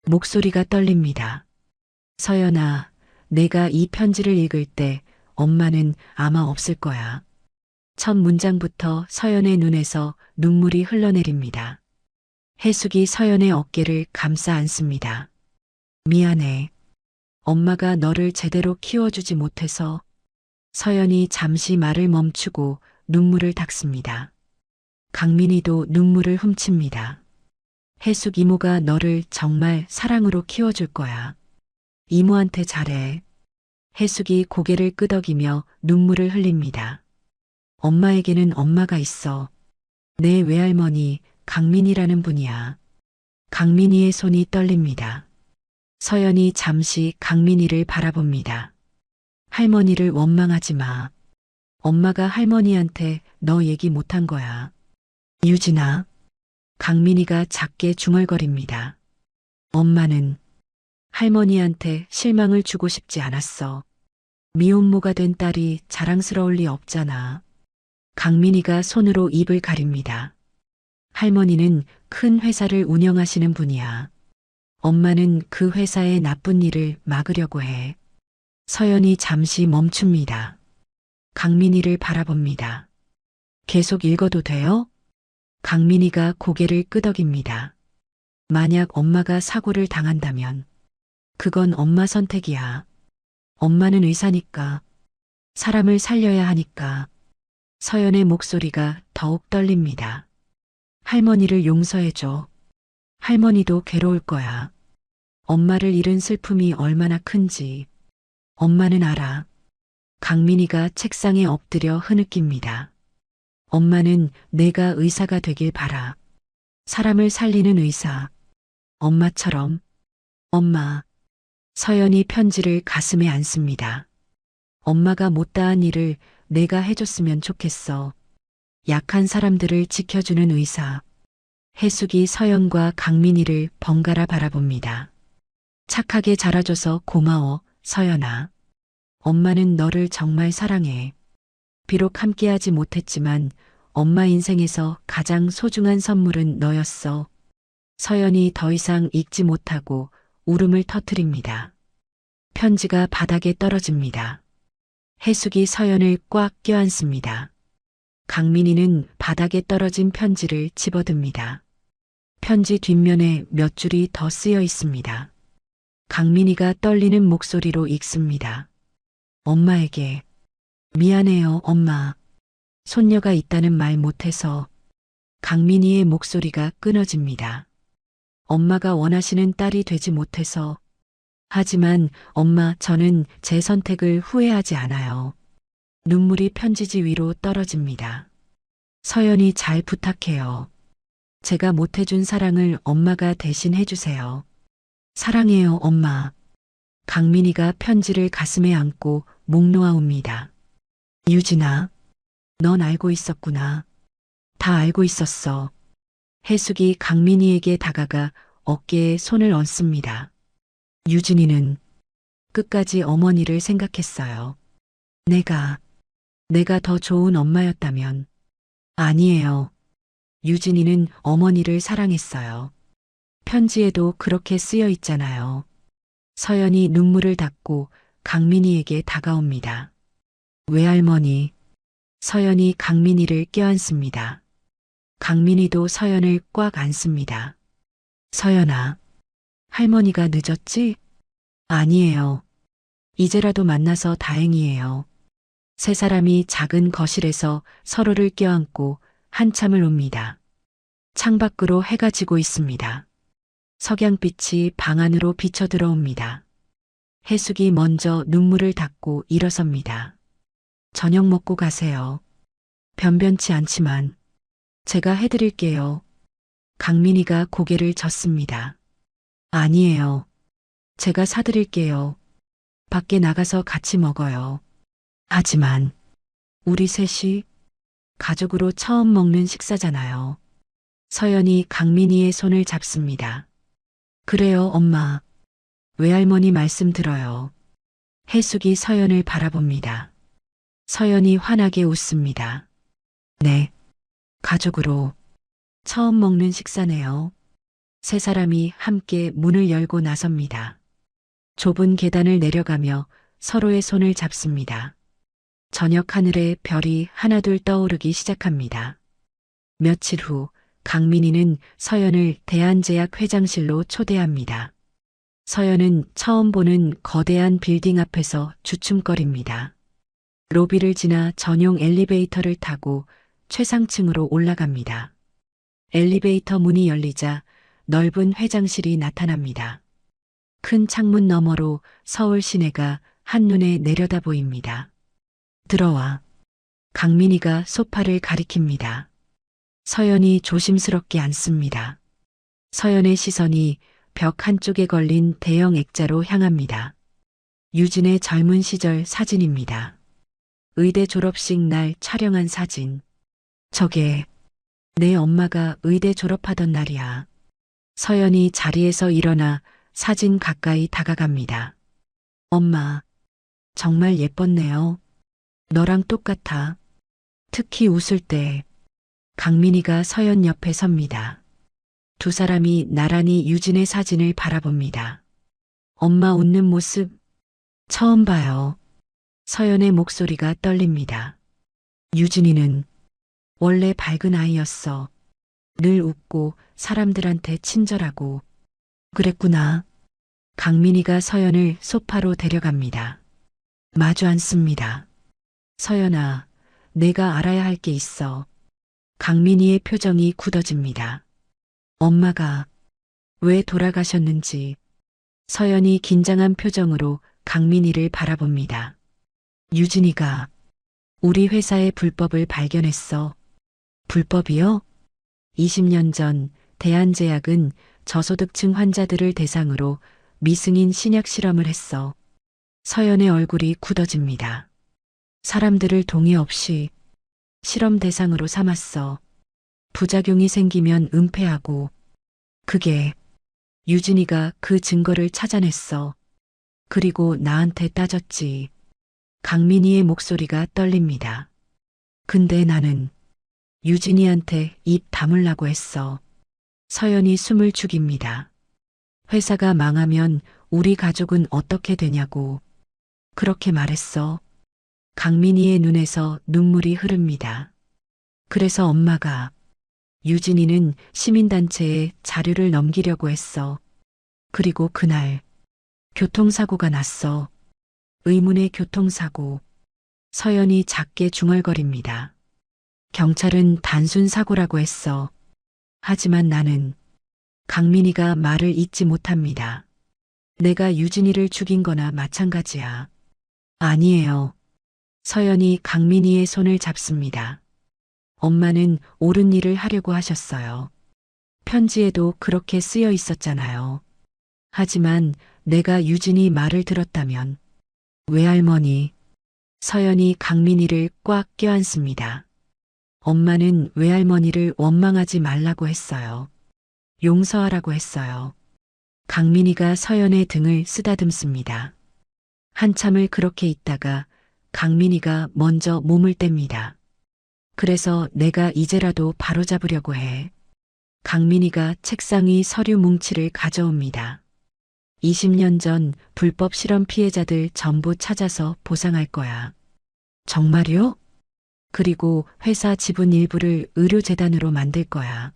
목소리가 떨립니다. 서연아, 내가 이 편지를 읽을 때 엄마는 아마 없을 거야. 첫 문장부터 서연의 눈에서 눈물이 흘러내립니다. 해숙이 서연의 어깨를 감싸 안습니다. 미안해. 엄마가 너를 제대로 키워주지 못해서. 서연이 잠시 말을 멈추고 눈물을 닦습니다. 강민이도 눈물을 훔칩니다. 해숙 이모가 너를 정말 사랑으로 키워줄 거야. 이모한테 잘해. 해숙이 고개를 끄덕이며 눈물을 흘립니다. 엄마에게는 엄마가 있어. 내 외할머니 강민이라는 분이야. 강민이의 손이 떨립니다. 서연이 잠시 강민이를 바라봅니다. 할머니를 원망하지 마. 엄마가 할머니한테 너 얘기 못한 거야. 유진아. 강민이가 작게 중얼거립니다. 엄마는 할머니한테 실망을 주고 싶지 않았어. 미혼모가 된 딸이 자랑스러울 리 없잖아. 강민이가 손으로 입을 가립니다. 할머니는 큰 회사를 운영하시는 분이야. 엄마는 그 회사의 나쁜 일을 막으려고 해. 서연이 잠시 멈춥니다. 강민이를 바라봅니다. 계속 읽어도 돼요? 강민이가 고개를 끄덕입니다. 만약 엄마가 사고를 당한다면 그건 엄마 선택이야. 엄마는 의사니까. 사람을 살려야 하니까. 서연의 목소리가 더욱 떨립니다. 할머니를 용서해줘. 할머니도 괴로울 거야. 엄마를 잃은 슬픔이 얼마나 큰지 엄마는 알아. 강민이가 책상에 엎드려 흐느낍니다. 엄마는 내가 의사가 되길 바라. 사람을 살리는 의사. 엄마처럼. 엄마. 서연이 편지를 가슴에 안습니다. 엄마가 못다한 일을 내가 해줬으면 좋겠어. 약한 사람들을 지켜주는 의사. 해숙이 서연과 강민이를 번갈아 바라봅니다. 착하게 자라줘서 고마워, 서연아. 엄마는 너를 정말 사랑해. 비록 함께하지 못했지만 엄마 인생에서 가장 소중한 선물은 너였어. 서연이 더 이상 읽지 못하고 울음을 터뜨립니다. 편지가 바닥에 떨어집니다. 해숙이 서연을 꽉 껴안습니다. 강민이는 바닥에 떨어진 편지를 집어듭니다. 편지 뒷면에 몇 줄이 더 쓰여 있습니다. 강민이가 떨리는 목소리로 읽습니다. 엄마에게. 미안해요, 엄마. 손녀가 있다는 말 못해서. 강민이의 목소리가 끊어집니다. 엄마가 원하시는 딸이 되지 못해서. 하지만 엄마, 저는 제 선택을 후회하지 않아요. 눈물이 편지지 위로 떨어집니다. 서연이 잘 부탁해요. 제가 못해준 사랑을 엄마가 대신 해주세요. 사랑해요, 엄마. 강민이가 편지를 가슴에 안고 목 놓아옵니다. 유진아, 넌 알고 있었구나. 다 알고 있었어. 해숙이 강민이에게 다가가 어깨에 손을 얹습니다. 유진이는 끝까지 어머니를 생각했어요. 내가 더 좋은 엄마였다면. 아니에요. 유진이는 어머니를 사랑했어요. 편지에도 그렇게 쓰여 있잖아요. 서연이 눈물을 닦고 강민이에게 다가옵니다. 외할머니. 서연이 강민이를 껴안습니다. 강민이도 서연을 꽉 안습니다. 서연아, 할머니가 늦었지? 아니에요. 이제라도 만나서 다행이에요. 세 사람이 작은 거실에서 서로를 껴안고 한참을 옵니다. 창밖으로 해가 지고 있습니다. 석양빛이 방 안으로 비쳐 들어옵니다. 해숙이 먼저 눈물을 닦고 일어섭니다. 저녁 먹고 가세요. 변변치 않지만 제가 해드릴게요. 강민이가 고개를 젓습니다. 아니에요. 제가 사드릴게요. 밖에 나가서 같이 먹어요. 하지만 우리 셋이 가족으로 처음 먹는 식사잖아요. 서연이 강민이의 손을 잡습니다. 그래요, 엄마. 외할머니 말씀 들어요. 해숙이 서연을 바라봅니다. 서연이 환하게 웃습니다. 네, 가족으로 처음 먹는 식사네요. 세 사람이 함께 문을 열고 나섭니다. 좁은 계단을 내려가며 서로의 손을 잡습니다. 저녁 하늘에 별이 하나둘 떠오르기 시작합니다. 며칠 후 강민이는 서연을 대한제약 회장실로 초대합니다. 서연은 처음 보는 거대한 빌딩 앞에서 주춤거립니다. 로비를 지나 전용 엘리베이터를 타고 최상층으로 올라갑니다. 엘리베이터 문이 열리자 넓은 회장실이 나타납니다. 큰 창문 너머로 서울 시내가 한눈에 내려다 보입니다. 들어와. 강민이가 소파를 가리킵니다. 서연이 조심스럽게 앉습니다. 서연의 시선이 벽 한쪽에 걸린 대형 액자로 향합니다. 유진의 젊은 시절 사진입니다. 의대 졸업식 날 촬영한 사진. 저게 내 엄마가 의대 졸업하던 날이야. 서연이 자리에서 일어나 사진 가까이 다가갑니다. 엄마, 정말 예뻤네요. 너랑 똑같아. 특히 웃을 때. 강민이가 서연 옆에 섭니다. 두 사람이 나란히 유진의 사진을 바라봅니다. 엄마 웃는 모습 처음 봐요. 서연의 목소리가 떨립니다. 유진이는 원래 밝은 아이였어. 늘 웃고 사람들한테 친절하고. 그랬구나. 강민이가 서연을 소파로 데려갑니다. 마주 앉습니다. 서연아, 내가 알아야 할 게 있어. 강민이의 표정이 굳어집니다. 엄마가 왜 돌아가셨는지. 서연이 긴장한 표정으로 강민이를 바라봅니다. 유진이가 우리 회사의 불법을 발견했어. 불법이요? 20년 전 대한제약은 저소득층 환자들을 대상으로 미승인 신약 실험을 했어. 서연의 얼굴이 굳어집니다. 사람들을 동의 없이 실험 대상으로 삼았어. 부작용이 생기면 은폐하고. 그게 유진이가 그 증거를 찾아냈어. 그리고 나한테 따졌지. 강민이의 목소리가 떨립니다. 근데 나는 유진이한테 입 다물라고 했어. 서연이 숨을 죽입니다. 회사가 망하면 우리 가족은 어떻게 되냐고. 그렇게 말했어. 강민이의 눈에서 눈물이 흐릅니다. 그래서 엄마가 유진이는 시민단체에 자료를 넘기려고 했어. 그리고 그날 교통사고가 났어. 의문의 교통사고. 서연이 작게 중얼거립니다. 경찰은 단순 사고라고 했어. 하지만 나는 강민이가 말을 잇지 못합니다. 내가 유진이를 죽인 거나 마찬가지야. 아니에요. 서연이 강민이의 손을 잡습니다. 엄마는 옳은 일을 하려고 하셨어요. 편지에도 그렇게 쓰여 있었잖아요. 하지만 내가 유진이 말을 들었다면. 외할머니. 서연이 강민이를 꽉 껴안습니다. 엄마는 외할머니를 원망하지 말라고 했어요. 용서하라고 했어요. 강민이가 서연의 등을 쓰다듬습니다. 한참을 그렇게 있다가 강민이가 먼저 몸을 뗍니다. 그래서 내가 이제라도 바로잡으려고 해. 강민이가 책상 위 서류 뭉치를 가져옵니다. 20년 전 불법 실험 피해자들 전부 찾아서 보상할 거야. 정말요? 그리고 회사 지분 일부를 의료재단으로 만들 거야.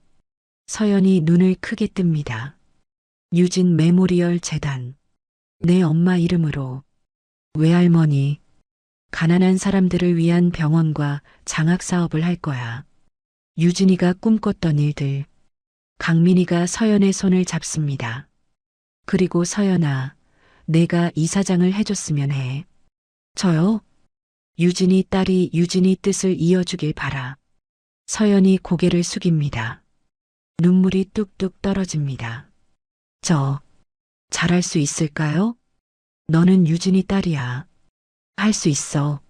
서연이 눈을 크게 뜹니다. 유진 메모리얼 재단. 내 엄마 이름으로. 외할머니. 가난한 사람들을 위한 병원과 장학사업을 할 거야. 유진이가 꿈꿨던 일들. 강민이가 서연의 손을 잡습니다. 그리고 서연아, 내가 이사장을 해줬으면 해. 저요? 유진이 딸이 유진이 뜻을 이어주길 바라. 서연이 고개를 숙입니다. 눈물이 뚝뚝 떨어집니다. 잘할 수 있을까요? 너는 유진이 딸이야. 할 수 있어.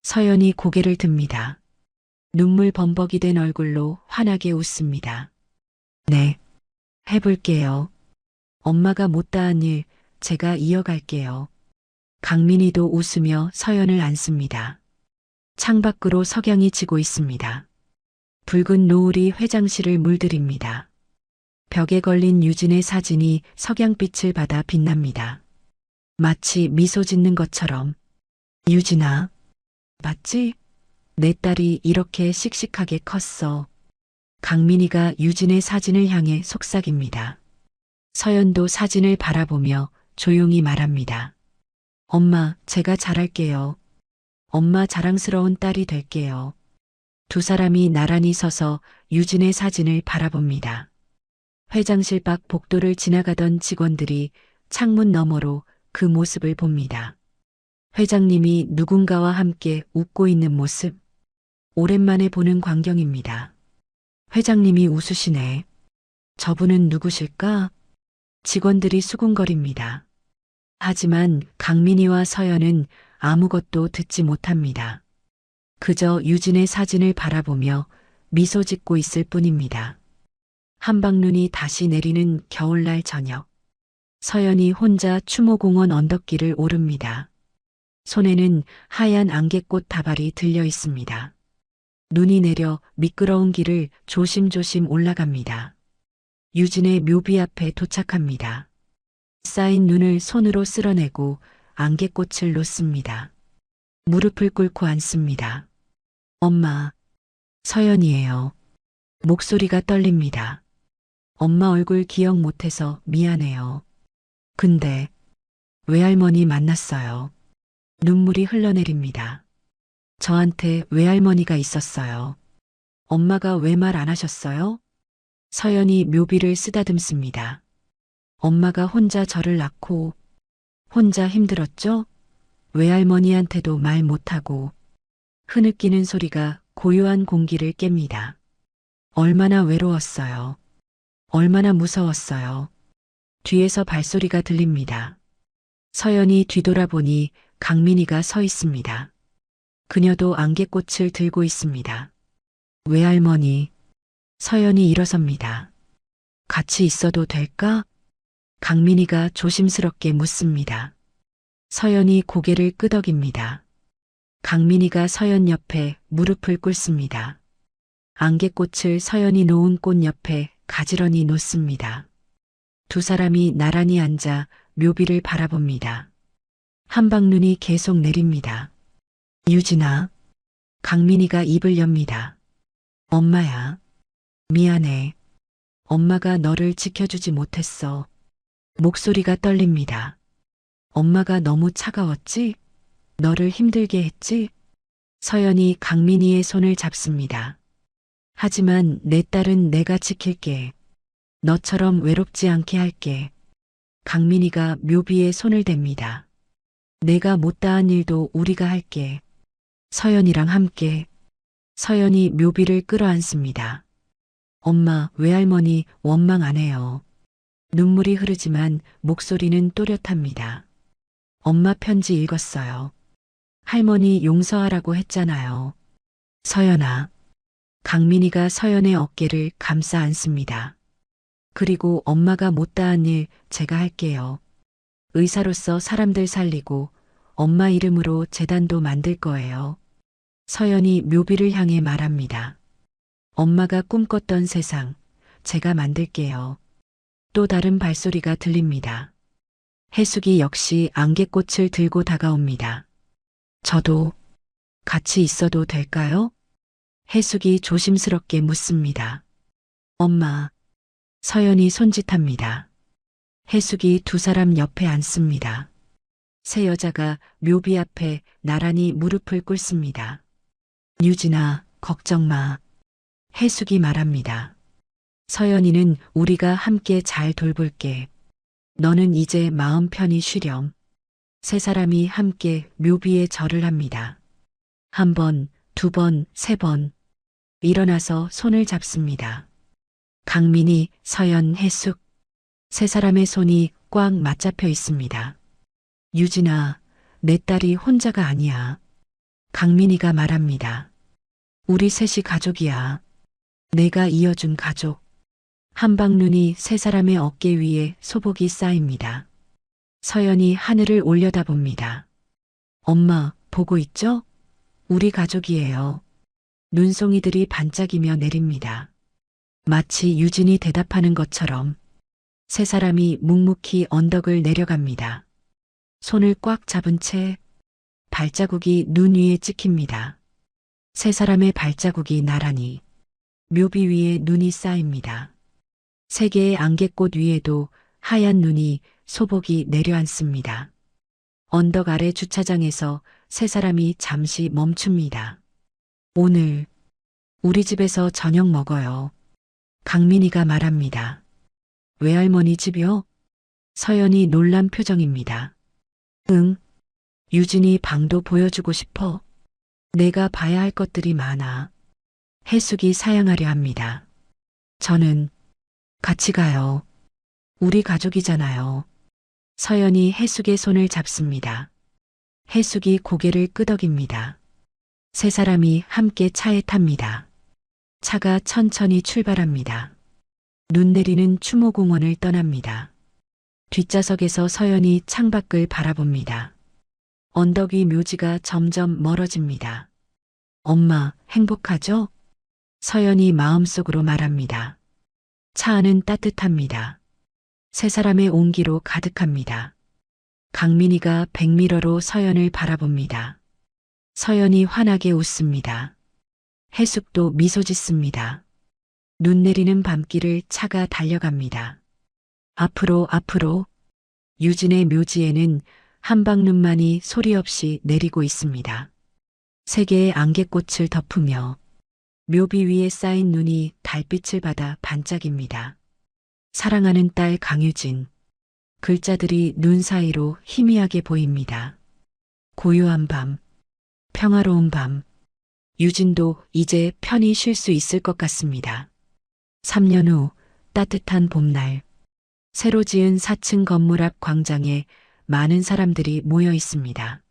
서연이 고개를 듭니다. 눈물 범벅이 된 얼굴로 환하게 웃습니다. 네, 해볼게요. 엄마가 못다한 일 제가 이어갈게요. 강민이도 웃으며 서연을 안습니다. 창밖으로 석양이 지고 있습니다. 붉은 노을이 회장실을 물들입니다. 벽에 걸린 유진의 사진이 석양빛을 받아 빛납니다. 마치 미소 짓는 것처럼. 유진아, 맞지? 내 딸이 이렇게 씩씩하게 컸어. 강민이가 유진의 사진을 향해 속삭입니다. 서연도 사진을 바라보며 조용히 말합니다. 엄마, 제가 잘할게요. 엄마 자랑스러운 딸이 될게요. 두 사람이 나란히 서서 유진의 사진을 바라봅니다. 회장실 밖 복도를 지나가던 직원들이 창문 너머로 그 모습을 봅니다. 회장님이 누군가와 함께 웃고 있는 모습. 오랜만에 보는 광경입니다. 회장님이 웃으시네. 저분은 누구실까? 직원들이 수군거립니다. 하지만 강민이와 서연은 아무것도 듣지 못합니다. 그저 유진의 사진을 바라보며 미소 짓고 있을 뿐입니다. 한방눈이 다시 내리는 겨울날 저녁. 서연이 혼자 추모공원 언덕길을 오릅니다. 손에는 하얀 안개꽃 다발이 들려 있습니다. 눈이 내려 미끄러운 길을 조심조심 올라갑니다. 유진의 묘비 앞에 도착합니다. 쌓인 눈을 손으로 쓸어내고 안개꽃을 놓습니다. 무릎을 꿇고 앉습니다. 엄마, 서연이에요. 목소리가 떨립니다. 엄마 얼굴 기억 못해서 미안해요. 근데 외할머니 만났어요. 눈물이 흘러내립니다. 저한테 외할머니가 있었어요. 엄마가 왜 말 안 하셨어요? 서연이 묘비를 쓰다듬습니다. 엄마가 혼자 저를 낳고 혼자 힘들었죠? 외할머니한테도 말 못하고 흐느끼는 소리가 고요한 공기를 깹니다. 얼마나 외로웠어요. 얼마나 무서웠어요. 뒤에서 발소리가 들립니다. 서연이 뒤돌아보니 강민이가 서 있습니다. 그녀도 안개꽃을 들고 있습니다. 외할머니, 서연이 일어섭니다. 같이 있어도 될까? 강민이가 조심스럽게 묻습니다. 서연이 고개를 끄덕입니다. 강민이가 서연 옆에 무릎을 꿇습니다. 안개꽃을 서연이 놓은 꽃 옆에 가지런히 놓습니다. 두 사람이 나란히 앉아 묘비를 바라봅니다. 한방눈이 계속 내립니다. 유진아, 강민이가 입을 엽니다. 엄마야, 미안해. 엄마가 너를 지켜주지 못했어. 목소리가 떨립니다. 엄마가 너무 차가웠지? 너를 힘들게 했지? 서연이 강민이의 손을 잡습니다. 하지만 내 딸은 내가 지킬게. 너처럼 외롭지 않게 할게. 강민이가 묘비에 손을 댑니다. 내가 못다한 일도 우리가 할게. 서연이랑 함께. 서연이 묘비를 끌어안습니다. 엄마, 외할머니 원망 안 해요. 눈물이 흐르지만 목소리는 또렷합니다. 엄마 편지 읽었어요. 할머니 용서하라고 했잖아요. 서연아. 강민이가 서연의 어깨를 감싸 안습니다. 그리고 엄마가 못다한 일 제가 할게요. 의사로서 사람들 살리고 엄마 이름으로 재단도 만들 거예요. 서연이 묘비를 향해 말합니다. 엄마가 꿈꿨던 세상 제가 만들게요. 또 다른 발소리가 들립니다. 해숙이 역시 안개꽃을 들고 다가옵니다. 저도 같이 있어도 될까요? 해숙이 조심스럽게 묻습니다. 엄마. 서연이 손짓합니다. 해숙이 두 사람 옆에 앉습니다. 세 여자가 묘비 앞에 나란히 무릎을 꿇습니다. 유진아, 걱정 마. 해숙이 말합니다. 서연이는 우리가 함께 잘 돌볼게. 너는 이제 마음 편히 쉬렴. 세 사람이 함께 묘비에 절을 합니다. 한 번, 두 번, 세 번. 일어나서 손을 잡습니다. 강민이, 서연, 해숙. 세 사람의 손이 꽉 맞잡혀 있습니다. 유진아, 내 딸이 혼자가 아니야. 강민이가 말합니다. 우리 셋이 가족이야. 내가 이어준 가족. 한방눈이 세 사람의 어깨 위에 소복이 쌓입니다. 서연이 하늘을 올려다봅니다. 엄마, 보고 있죠? 우리 가족이에요. 눈송이들이 반짝이며 내립니다. 마치 유진이 대답하는 것처럼 세 사람이 묵묵히 언덕을 내려갑니다. 손을 꽉 잡은 채 발자국이 눈 위에 찍힙니다. 세 사람의 발자국이 나란히 묘비 위에 눈이 쌓입니다. 세 개의 안개꽃 위에도 하얀 눈이 소복이 내려앉습니다. 언덕 아래 주차장에서 세 사람이 잠시 멈춥니다. 오늘 우리 집에서 저녁 먹어요. 강민이가 말합니다. 외할머니 집이요? 서연이 놀란 표정입니다. 응. 유진이 방도 보여주고 싶어. 내가 봐야 할 것들이 많아. 해숙이 사양하려 합니다. 저는 같이 가요. 우리 가족이잖아요. 서연이 해숙의 손을 잡습니다. 해숙이 고개를 끄덕입니다. 세 사람이 함께 차에 탑니다. 차가 천천히 출발합니다. 눈 내리는 추모공원을 떠납니다. 뒷좌석에서 서연이 창밖을 바라봅니다. 언덕 위 묘지가 점점 멀어집니다. 엄마, 행복하죠? 서연이 마음속으로 말합니다. 차 안은 따뜻합니다. 세 사람의 온기로 가득합니다. 강민이가 백미러로 서연을 바라봅니다. 서연이 환하게 웃습니다. 해숙도 미소 짓습니다. 눈 내리는 밤길을 차가 달려갑니다. 앞으로 앞으로 유진의 묘지에는 한방눈만이 소리 없이 내리고 있습니다. 세 개의 안개꽃을 덮으며 묘비 위에 쌓인 눈이 달빛을 받아 반짝입니다. 사랑하는 딸 강유진. 글자들이 눈 사이로 희미하게 보입니다. 고요한 밤, 평화로운 밤. 유진도 이제 편히 쉴 수 있을 것 같습니다. 3년 후 따뜻한 봄날. 새로 지은 4층 건물 앞 광장에 많은 사람들이 모여 있습니다.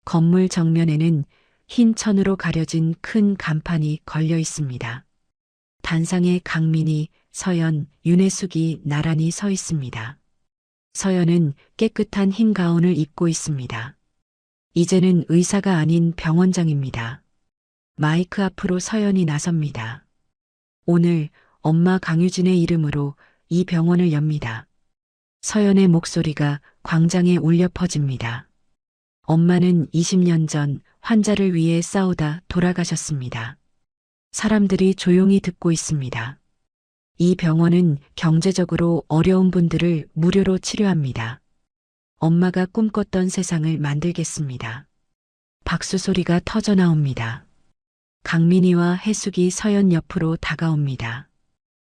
건물 정면에는 흰 천으로 가려진 큰 간판이 걸려 있습니다. 단상에 강민희, 서연, 윤혜숙이 나란히 서 있습니다. 서연은 깨끗한 흰 가운을 입고 있습니다. 이제는 의사가 아닌 병원장입니다. 마이크 앞으로 서연이 나섭니다. 오늘 엄마 강유진의 이름으로 이 병원을 엽니다. 서연의 목소리가 광장에 울려 퍼집니다. 엄마는 20년 전 환자를 위해 싸우다 돌아가셨습니다. 사람들이 조용히 듣고 있습니다. 이 병원은 경제적으로 어려운 분들을 무료로 치료합니다. 엄마가 꿈꿨던 세상을 만들겠습니다. 박수 소리가 터져 나옵니다. 강민희와 혜숙이 서연 옆으로 다가옵니다.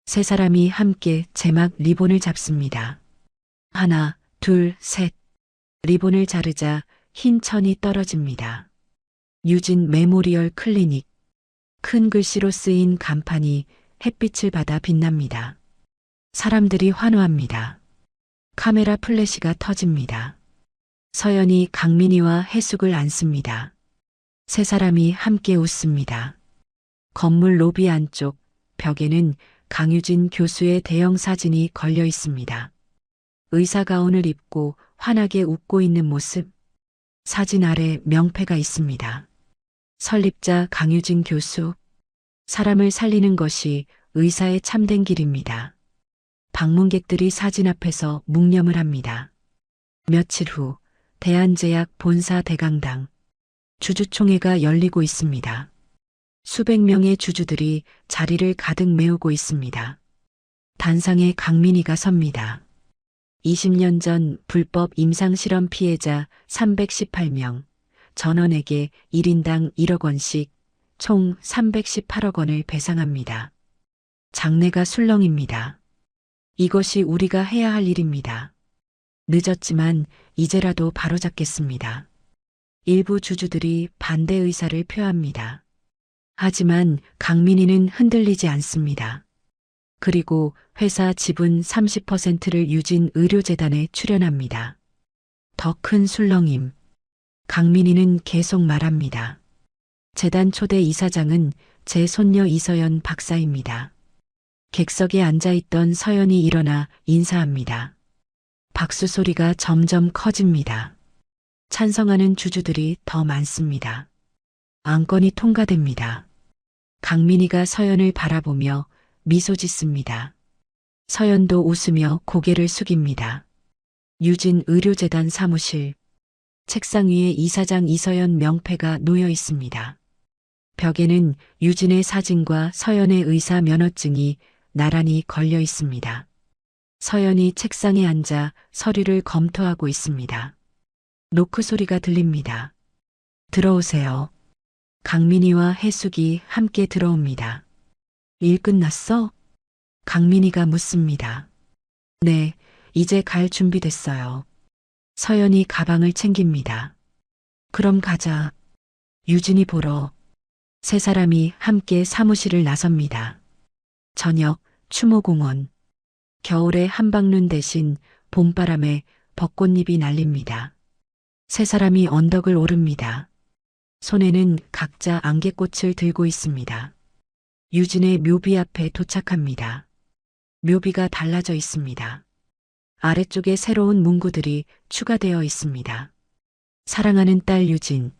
세 사람이 함께 제막 리본을 잡습니다. 하나, 둘, 셋. 리본을 자르자 흰 천이 떨어집니다. 유진 메모리얼 클리닉. 큰 글씨로 쓰인 간판이 햇빛을 받아 빛납니다. 사람들이 환호합니다. 카메라 플래시가 터집니다. 서연이 강민희와 혜숙을 안습니다. 세 사람이 함께 웃습니다. 건물 로비 안쪽 벽에는 강유진 교수의 대형 사진이 걸려 있습니다. 의사 가운을 입고 환하게 웃고 있는 모습. 사진 아래 명패가 있습니다. 설립자 강유진 교수. 사람을 살리는 것이 의사의 참된 길입니다. 방문객들이 사진 앞에서 묵념을 합니다. 며칠 후 대한제약 본사 대강당. 주주총회가 열리고 있습니다. 수백 명의 주주들이 자리를 가득 메우고 있습니다. 단상에 강민희가 섭니다. 20년 전 불법 임상실험 피해자 318명, 전원에게 1인당 1억 원씩 총 318억 원을 배상합니다. 장내가 술렁입니다. 이것이 우리가 해야 할 일입니다. 늦었지만 이제라도 바로잡겠습니다. 일부 주주들이 반대 의사를 표합니다. 하지만 강민희는 흔들리지 않습니다. 그리고 회사 지분 30%를 유진 의료재단에 출연합니다. 더 큰 술렁임. 강민희는 계속 말합니다. 재단 초대 이사장은 제 손녀 이서연 박사입니다. 객석에 앉아있던 서연이 일어나 인사합니다. 박수 소리가 점점 커집니다. 찬성하는 주주들이 더 많습니다. 안건이 통과됩니다. 강민희가 서연을 바라보며 미소 짓습니다. 서연도 웃으며 고개를 숙입니다. 유진 의료재단 사무실. 책상 위에 이사장 이서연 명패가 놓여 있습니다. 벽에는 유진의 사진과 서연의 의사 면허증이 나란히 걸려 있습니다. 서연이 책상에 앉아 서류를 검토하고 있습니다. 노크 소리가 들립니다. 들어오세요. 강민희와 혜숙이 함께 들어옵니다. 일 끝났어? 강민희가 묻습니다. 네, 이제 갈 준비 됐어요. 서연이 가방을 챙깁니다. 그럼 가자. 유진이 보러. 세 사람이 함께 사무실을 나섭니다. 저녁, 추모공원. 겨울의 한방눈 대신 봄바람에 벚꽃잎이 날립니다. 세 사람이 언덕을 오릅니다. 손에는 각자 안개꽃을 들고 있습니다. 유진의 묘비 앞에 도착합니다. 묘비가 달라져 있습니다. 아래쪽에 새로운 문구들이 추가되어 있습니다. 사랑하는 딸 유진,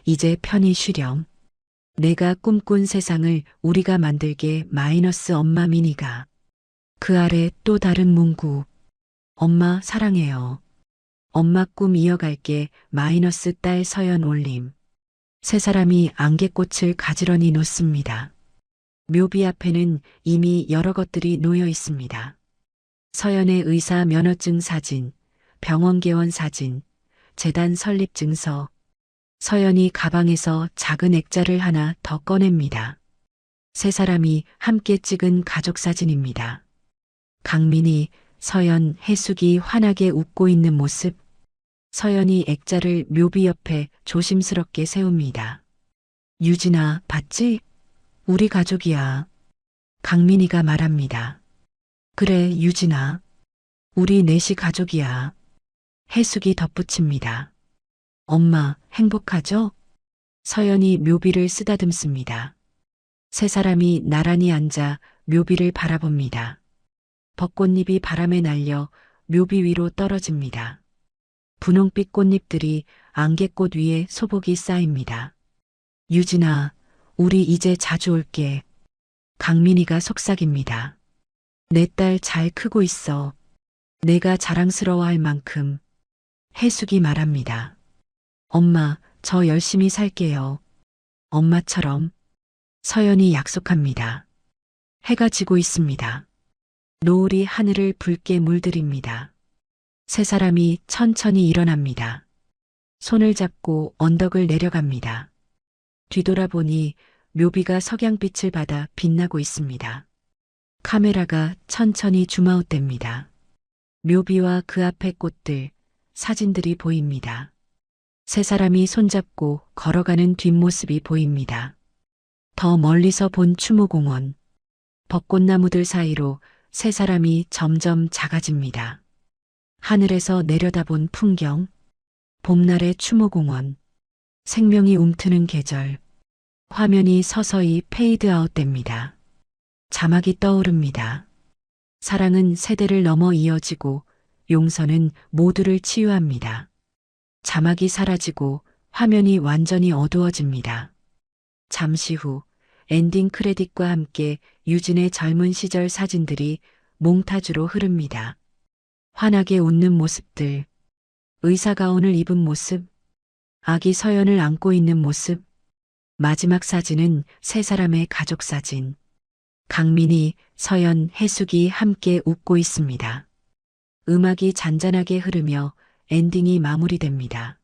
이제 편히 쉬렴. 내가 꿈꾼 세상을 우리가 만들게 마이너스 엄마 민희가. 그 아래 또 다른 문구. 엄마 사랑해요. 엄마 꿈 이어갈게 마이너스 딸 서연 올림. 세 사람이 안개꽃을 가지런히 놓습니다. 묘비 앞에는 이미 여러 것들이 놓여 있습니다. 서연의 의사 면허증 사진, 병원 개원 사진, 재단 설립 증서. 서연이 가방에서 작은 액자를 하나 더 꺼냅니다. 세 사람이 함께 찍은 가족 사진입니다. 강민이, 서연, 해숙이 환하게 웃고 있는 모습. 서연이 액자를 묘비 옆에 조심스럽게 세웁니다. 유진아, 봤지? 우리 가족이야. 강민이가 말합니다. 그래, 유진아. 우리 넷이 가족이야. 해숙이 덧붙입니다. 엄마, 행복하죠? 서연이 묘비를 쓰다듬습니다. 세 사람이 나란히 앉아 묘비를 바라봅니다. 벚꽃잎이 바람에 날려 묘비 위로 떨어집니다. 분홍빛 꽃잎들이 안개꽃 위에 소복이 쌓입니다. 유진아, 우리 이제 자주 올게. 강민이가 속삭입니다. 내 딸 잘 크고 있어. 내가 자랑스러워할 만큼. 해숙이 말합니다. 엄마, 저 열심히 살게요. 엄마처럼. 서연이 약속합니다. 해가 지고 있습니다. 노을이 하늘을 붉게 물들입니다. 세 사람이 천천히 일어납니다. 손을 잡고 언덕을 내려갑니다. 뒤돌아보니 묘비가 석양빛을 받아 빛나고 있습니다. 카메라가 천천히 줌아웃됩니다. 묘비와 그 앞의 꽃들, 사진들이 보입니다. 세 사람이 손잡고 걸어가는 뒷모습이 보입니다. 더 멀리서 본 추모공원, 벚꽃나무들 사이로 세 사람이 점점 작아집니다. 하늘에서 내려다본 풍경, 봄날의 추모공원, 생명이 움트는 계절, 화면이 서서히 페이드아웃 됩니다. 자막이 떠오릅니다. 사랑은 세대를 넘어 이어지고 용서는 모두를 치유합니다. 자막이 사라지고 화면이 완전히 어두워집니다. 잠시 후 엔딩 크레딧과 함께 유진의 젊은 시절 사진들이 몽타주로 흐릅니다. 환하게 웃는 모습들, 의사 가운을 입은 모습, 아기 서연을 안고 있는 모습, 마지막 사진은 세 사람의 가족 사진. 강민이, 서연, 해숙이 함께 웃고 있습니다. 음악이 잔잔하게 흐르며 엔딩이 마무리됩니다.